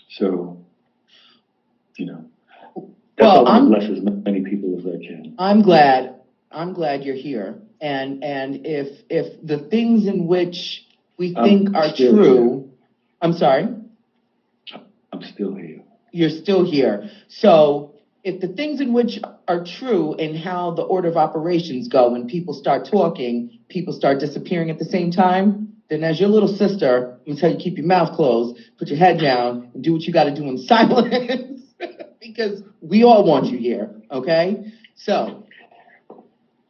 Speaker 2: So, you know, that's all I bless as many people as I can.
Speaker 1: I'm glad you're here. And if the things in which we think are true, I'm sorry?
Speaker 2: I'm still here.
Speaker 1: You're still here. So if the things in which are true in how the order of operations go, when people start talking, people start disappearing at the same time, then as your little sister, I'm going to tell you, keep your mouth closed, put your head down, and do what you got to do in silence, because we all want you here, okay? So.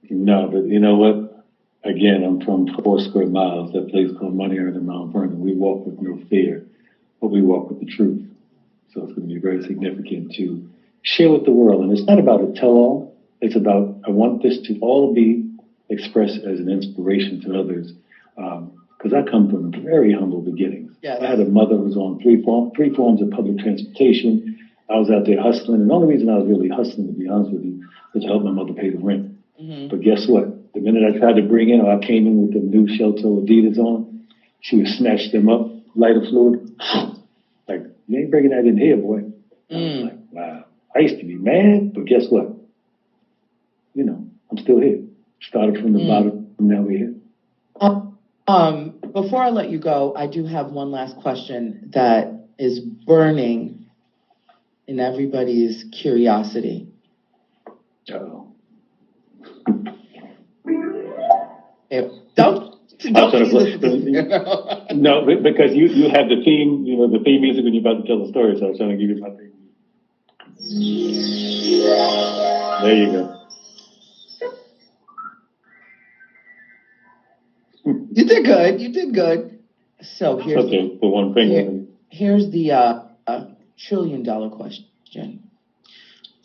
Speaker 2: No, but you know what? Again, I'm from 4 square miles, that place called Money Earned in Mount Vernon. We walk with no fear, but we walk with the truth. So it's going to be very significant to share with the world. And it's not about a tell-all. It's about, I want this to all be expressed as an inspiration to others. Because I come from very humble beginnings. Yes. I had a mother who was on three forms of public transportation. I was out there hustling. And the only reason I was really hustling, to be honest with you, was to help my mother pay the rent. But guess what? The minute I tried to bring in, or I came in with the new Shelter Adidas on, she would snatch them up, lighter fluid. Like, you ain't bringing that in here, boy. I was like, wow. I used to be mad, but guess what? You know, I'm still here. Started from the bottom, now we're here.
Speaker 1: Before I let you go, I do have one last question that is burning in everybody's curiosity.
Speaker 2: Uh-oh.
Speaker 1: Don't
Speaker 2: No, because you have the theme, the theme music when you're about to tell the story. So I was trying to give you my theme. There you go.
Speaker 1: You did good. You did good. So here's
Speaker 2: for one thing.
Speaker 1: Here's the $1 trillion question.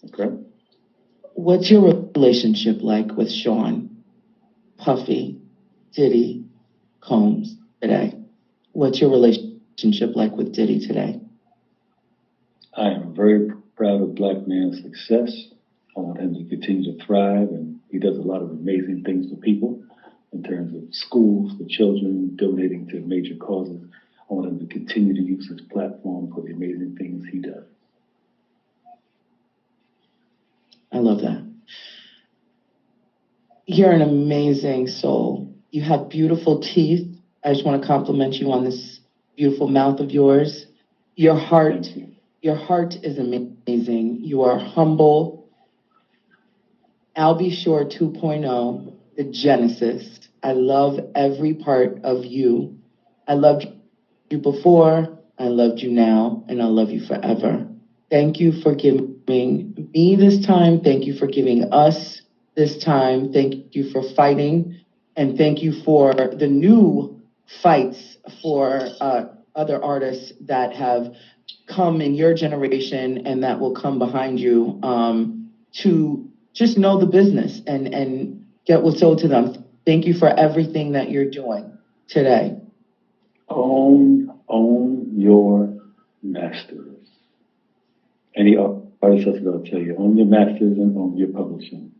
Speaker 2: Okay.
Speaker 1: What's your relationship like with Sean, Puffy, Diddy, Combs today? What's your relationship like with Diddy today?
Speaker 2: I am very proud of Black man's success. I want him to continue to thrive, and he does a lot of amazing things for people in terms of schools for children, donating to major causes. I want him to continue to use his platform for the amazing things he does.
Speaker 1: I love that. You're an amazing soul. You have beautiful teeth. I just want to compliment you on this beautiful mouth of yours. Your heart is amazing. You are humble. Al B. Shore 2.0, the Genesis. I love every part of you. I loved you before, I loved you now, and I love you forever. Thank you for giving me this time. Thank you for giving us this time. Thank you for fighting. And thank you for the new fights for other artists that have come in your generation and that will come behind you to just know the business and get what's owed to them. Thank you for everything that you're doing today.
Speaker 2: Own your masters. Any artist that's going to tell you, own your masters and own your publishing.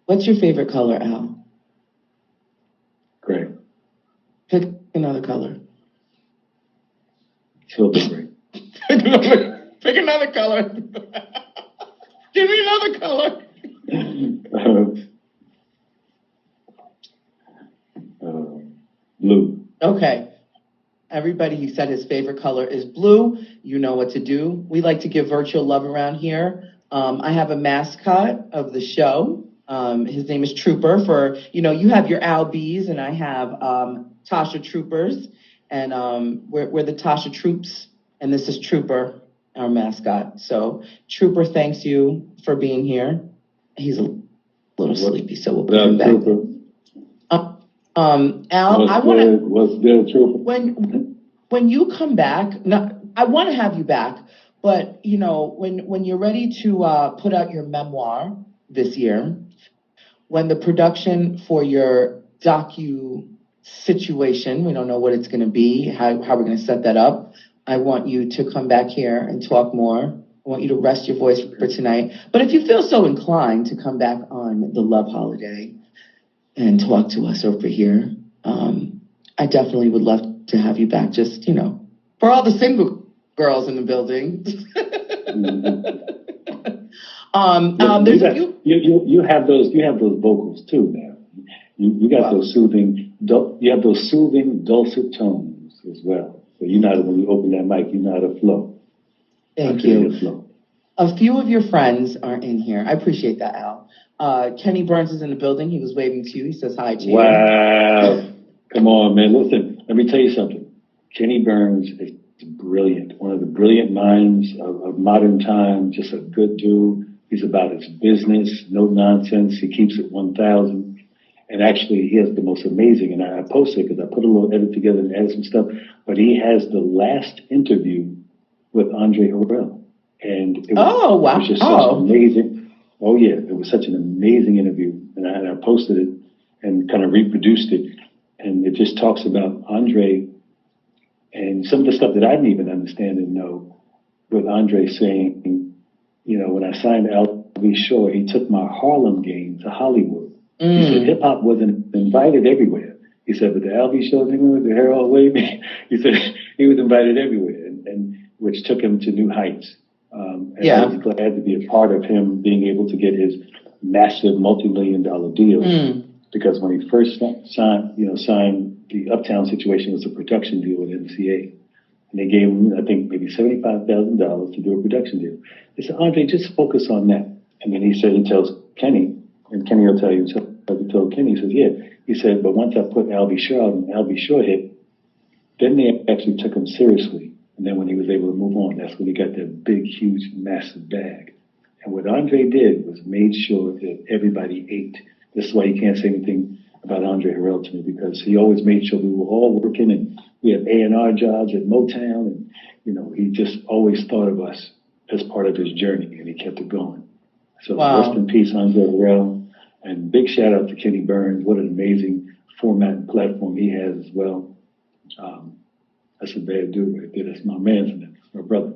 Speaker 1: What's your favorite color, Al?
Speaker 2: Gray.
Speaker 1: Pick another color.
Speaker 2: Silver gray.
Speaker 1: Pick another color. Give me another color.
Speaker 2: Blue.
Speaker 1: Okay. Everybody, he said his favorite color is blue. You know what to do. We like to give virtual love around here. I have a mascot of the show. His name is Trooper. For, you have your Al B's and I have Tasha Troopers. And we're the Tasha Troops. And this is Trooper, our mascot. So Trooper thanks you for being here. He's a little sleepy, so we'll put him back. Al, I want to.
Speaker 2: What's good, Trooper?
Speaker 1: When you come back, I want to have you back, but when you're ready to put out your memoir this year, when the production for your docu situation, we don't know what it's going to be, how we're going to set that up. I want you to come back here and talk more. I want you to rest your voice for tonight. But if you feel so inclined to come back on the Love Holiday and talk to us over here, I definitely would love to have you back. Just, for all the single girls in the building.
Speaker 2: You have those vocals too now. You got those soothing dulcet tones as well. So when you open that mic, you know how to flow.
Speaker 1: Thank you. A few of your friends are in here. I appreciate that, Al. Kenny Burns is in the building. He was waving to you. He says hi to you.
Speaker 2: Wow. Come on, man. Listen, let me tell you something. Kenny Burns is brilliant. One of the brilliant minds of modern time. Just a good dude. He's about his business. No nonsense. He keeps it 1,000. And actually, he has the most amazing, and I posted it because I put a little edit together and added some stuff, but he has the last interview with Andre Harrell. And it was just such an amazing, it was such an amazing interview. And I posted it and kind of reproduced it. And it just talks about Andre and some of the stuff that I didn't even understand and know, with Andre saying, when I signed Al B. Shore, he took my Harlem game to Hollywood. He said hip hop wasn't invited everywhere. He said, but the Al B. Shore thing with the Harold Wavy, he said he was invited everywhere, and which took him to new heights. And I was glad to be a part of him being able to get his massive multi-million-dollar deal. Because when he first signed the Uptown situation, was a production deal with MCA. And they gave him, I think, maybe $75,000 to do a production deal. They said, Andre, just focus on that. And then he said, he tells Kenny, and Kenny will tell you, he told Kenny, he says, yeah. He said, but once I put Al B. Shaw and Al B. Shaw hit, then they actually took him seriously. And then when he was able to move on, that's when he got that big, huge, massive bag. And what Andre did was made sure that everybody ate. This is why you can't say anything about Andre Harrell to me, because he always made sure we were all working, and we had A&R jobs at Motown, and, you know, he just always thought of us as part of his journey, and he kept it going. So Rest in peace, Andre Harrell, and big shout out to Kenny Burns. What an amazing format and platform he has as well. That's a bad dude right there. That's my man, my brother.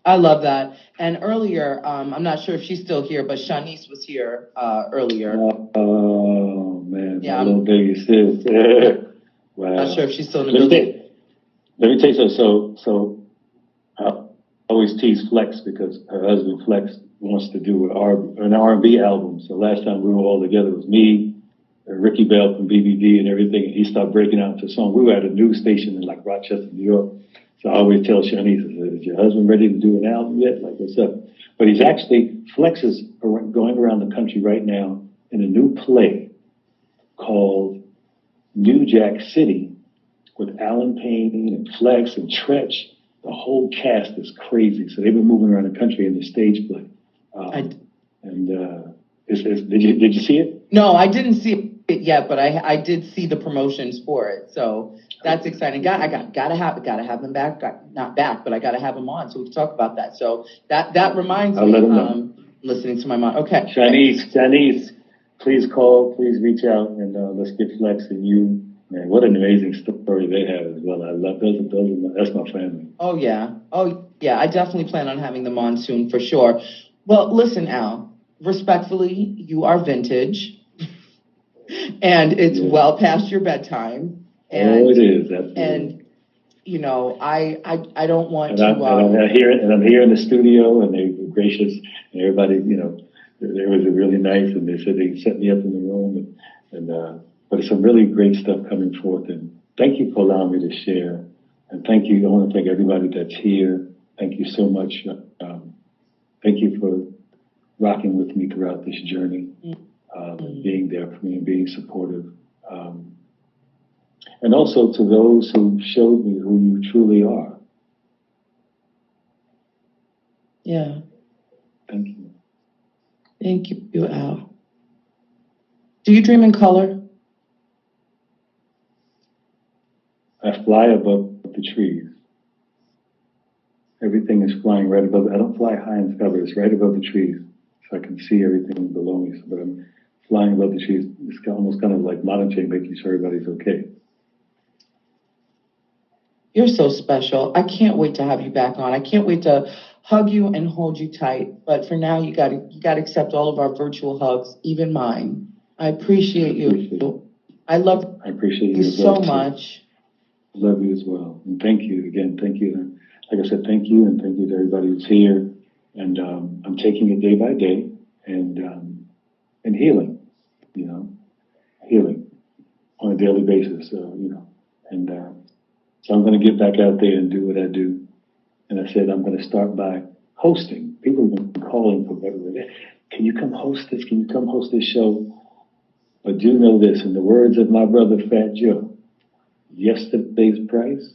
Speaker 1: I love that. And earlier, I'm not sure if she's still here, but Shanice was here earlier.
Speaker 2: Oh, man.
Speaker 1: Yeah,
Speaker 2: my little baby sis. Wow.
Speaker 1: Not sure if she's still in the building.
Speaker 2: Let me tell you something. So I always tease Flex because her husband Flex wants to do an R&B album. So last time we were all together, it was me, Ricky Bell from BBD and everything, and he started breaking out into a song. We were at a news station in like Rochester, New York. So I always tell Shanice, is your husband ready to do an album yet? Like, what's up? But he's actually, Flex is going around the country right now in a new play called New Jack City with Alan Payne and Flex and Tretch. The whole cast is crazy. So they've been moving around the country in the stage play. Did you see it?
Speaker 1: No, I didn't see it yet, but I did see the promotions for it. So that's exciting. I gotta have them back. Not back, but I gotta have them on so we can talk about that. So that reminds me. Listening to my mom. Okay.
Speaker 2: Shanice, please call, please reach out, and let's get Flex and you. Man, what an amazing story they have as well. I love those. That's my family.
Speaker 1: Oh yeah. I definitely plan on having them on soon for sure. Well, listen, Al. Respectfully, you are vintage, and it's well past your bedtime. And,
Speaker 2: it is. Absolutely.
Speaker 1: And you know, I don't want
Speaker 2: to. I'm here in the studio, and they were gracious, and everybody, you know, they was really nice, and they said they set me up in the room, but it's some really great stuff coming forth. And thank you for allowing me to share, and thank you. I want to thank everybody that's here. Thank you so much. Thank you for rocking with me throughout this journey, being there for me and being supportive. And also to those who showed me who you truly are.
Speaker 1: Yeah.
Speaker 2: Thank you.
Speaker 1: Thank you, Al. Do you dream in color?
Speaker 2: I fly above the trees. Everything is flying right above. I don't fly high in the sky, but it's right above the trees. So I can see everything below me. But I'm flying above the trees. It's almost kind of like monitoring, making sure everybody's okay.
Speaker 1: You're so special. I can't wait to have you back on. I can't wait to hug you and hold you tight. But for now, you got to accept all of our virtual hugs, even mine. I appreciate you. I appreciate you so much.
Speaker 2: Love you as well. And thank you again. Thank you. Like I said, thank you, and thank you to everybody who's here. And I'm taking it day by day, and healing, you know, healing on a daily basis, you know. And so I'm going to get back out there and do what I do. And I said I'm going to start by hosting. People have been calling for everywhere. Can you come host this? Can you come host this show? But do know this, in the words of my brother Fat Joe, yesterday's price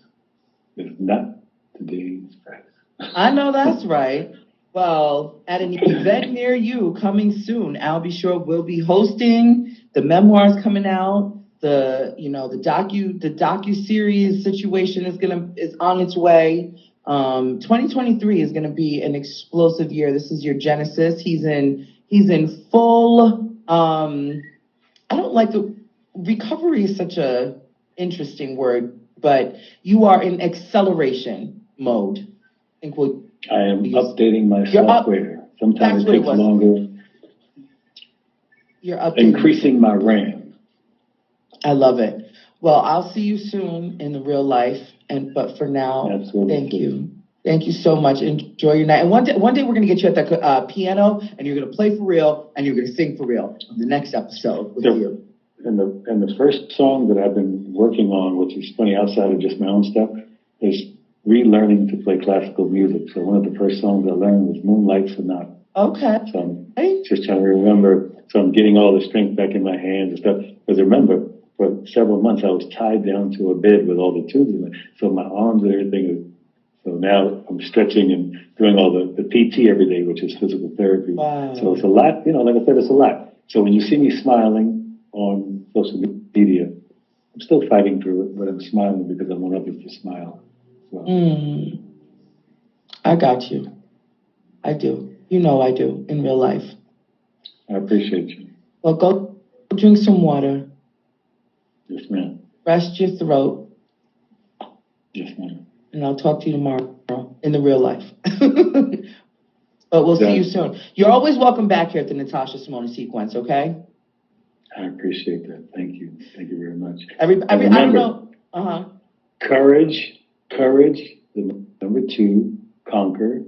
Speaker 2: is not today's price.
Speaker 1: I know that's right. Well, at an event near you coming soon, Al B. Shore will be hosting. The memoirs coming out. The docu-series situation is on its way. 2023 is gonna be an explosive year. This is your genesis. He's in full. I don't like the recovery is such a interesting word, but you are in acceleration mode. I
Speaker 2: am updating my software. Sometimes it takes longer.
Speaker 1: You're updating.
Speaker 2: Increasing my RAM.
Speaker 1: I love it. Well, I'll see you soon in the real life. But for now,
Speaker 2: absolutely.
Speaker 1: Thank you. Thank you so much. Enjoy your night. And one day we're going to get you at the piano, and you're going to play for real, and you're going to sing for real on the next episode with you.
Speaker 2: And the first song that I've been working on, which is funny outside of just my own stuff, is relearning to play classical music. So one of the first songs I learned was Moonlight Sonata.
Speaker 1: Okay.
Speaker 2: So I'm just trying to remember. So I'm getting all the strength back in my hands and stuff. Because remember, for several months I was tied down to a bed with all the tubes in it. So my arms and everything. So now I'm stretching and doing all the PT every day, which is physical therapy.
Speaker 1: Wow.
Speaker 2: So it's a lot. Like I said, it's a lot. So when you see me smiling on social media, I'm still fighting through it, but I'm smiling because I want others to smile. So.
Speaker 1: I got you. I do. You know I do in real life.
Speaker 2: I appreciate you.
Speaker 1: Well, go drink some water.
Speaker 2: Yes, ma'am.
Speaker 1: Rest your throat.
Speaker 2: Yes, ma'am.
Speaker 1: And I'll talk to you tomorrow in the real life. But we'll see you soon. You're always welcome back here at the Natasha Simona sequence, okay?
Speaker 2: I appreciate that. Thank you. Thank you very much.
Speaker 1: Remember, I don't know.
Speaker 2: Courage, the number 2, conquer,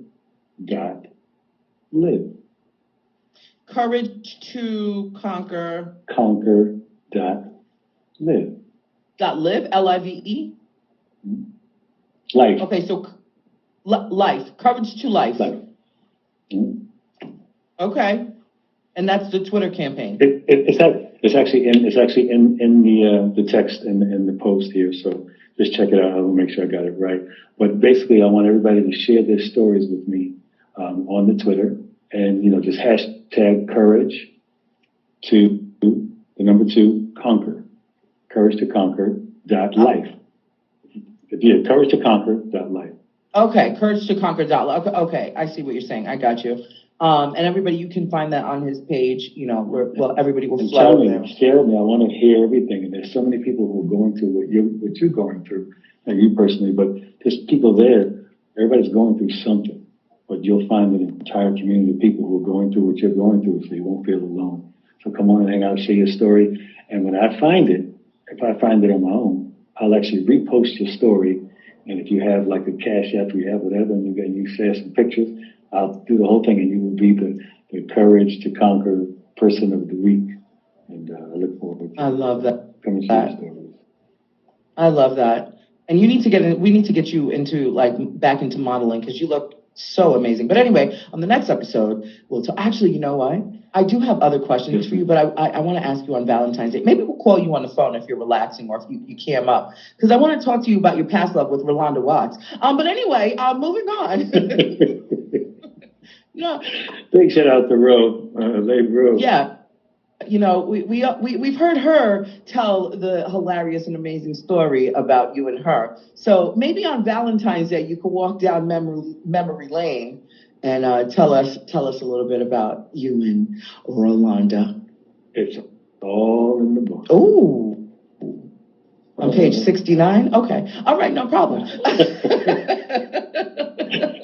Speaker 2: live.
Speaker 1: Courage to conquer.
Speaker 2: Conquer, live.
Speaker 1: Live, L-I-V-E?
Speaker 2: Life.
Speaker 1: Okay, so life. Courage to life.
Speaker 2: Life. Mm-hmm.
Speaker 1: Okay. And that's the Twitter campaign.
Speaker 2: It's actually in the text in the post here. So just check it out. I will make sure I got it right. But basically, I want everybody to share their stories with me on the Twitter, and just hashtag courage to the number 2 conquer, courage to conquer .life. Courage to conquer .life.
Speaker 1: Okay, courage to conquer .life. Okay, I see what you're saying. I got you. And everybody, you can find that on his page. Everybody will flood over there.
Speaker 2: Share me. I want to hear everything. And there's so many people who are going through what you're going through, not you personally, but there's people there. Everybody's going through something, but you'll find an entire community of people who are going through what you're going through, so you won't feel alone. So come on and hang out, share your story. And when I find it, if I find it on my own, I'll actually repost your story. And if you have like a Cash App, you have whatever, and you share some pictures, I'll do the whole thing, and you will be the Courage to Conquer Person of the Week. And I look forward to
Speaker 1: I love that.
Speaker 2: coming to your stories.
Speaker 1: I love that. And we need to get you into back into modeling, because you look so amazing. But anyway, on the next episode, actually, you know what? I do have other questions for you, but I want to ask you on Valentine's Day. Maybe we'll call you on the phone if you're relaxing or if you cam up, because I want to talk to you about your past love with Rolanda Watts. But anyway, moving on. No.
Speaker 2: Big shout out to Rose.
Speaker 1: Yeah. We've heard her tell the hilarious and amazing story about you and her. So maybe on Valentine's Day, you could walk down memory lane and tell us a little bit about you and Rolanda.
Speaker 2: It's all in the book.
Speaker 1: Ooh. On page 69? Okay. All right, no problem.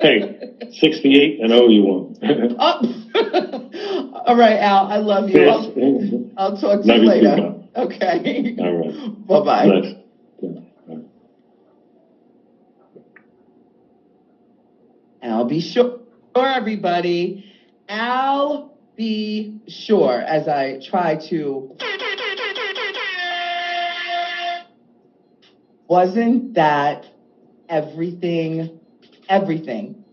Speaker 2: Hey, 68 and owe you one.
Speaker 1: All right, Al, I love you. I'll talk to you later.
Speaker 2: Too,
Speaker 1: okay.
Speaker 2: All right.
Speaker 1: Bye-bye.
Speaker 2: Bless.
Speaker 1: Al, be sure, everybody. Al, be sure, as I try to... Wasn't that everything? Everything.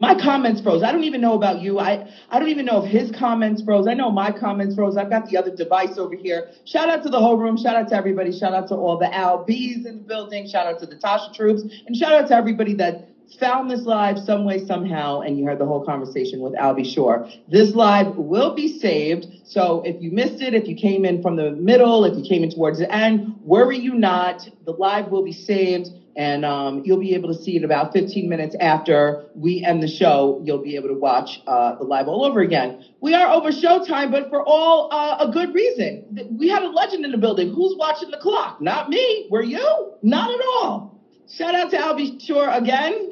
Speaker 1: My comments froze. I don't even know about you. I don't even know if his comments froze. I know my comments froze. I've got the other device over here. Shout out to the whole room. Shout out to everybody. Shout out to all the Al B's in the building. Shout out to the Tasha troops. And shout out to everybody that found this live some way, somehow, and you heard the whole conversation with Al B. Shore. This live will be saved. So if you missed it, if you came in from the middle, if you came in towards the end, worry you not. The live will be saved. And you'll be able to see it about 15 minutes after we end the show. You'll be able to watch the live all over again. We are over showtime, but for all a good reason. We had a legend in the building. Who's watching the clock? Not me. Were you? Not at all. Shout out to Al B. Shore again.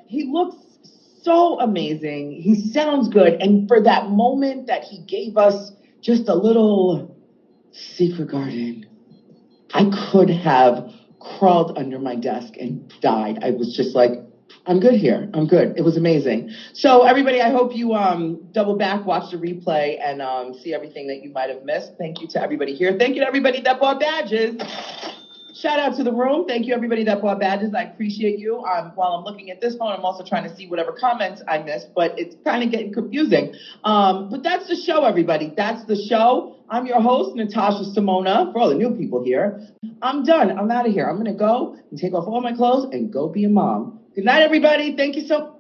Speaker 1: He looks so amazing. He sounds good. And for that moment that he gave us just a little secret garden, I could have crawled under my desk and died. I was just like, I'm good here. I'm good. It was amazing. So everybody, I hope you double back, watch the replay, and see everything that you might have missed. Thank you to everybody here. Thank you to everybody that bought badges. Shout out to the room. Thank you, everybody that bought badges. I appreciate you. While I'm looking at this phone, I'm also trying to see whatever comments I missed, but it's kind of getting confusing. But that's the show, everybody. That's the show. I'm your host, Natasha Simona, for all the new people here. I'm done. I'm out of here. I'm going to go and take off all my clothes and go be a mom. Good night, everybody. Thank you so much.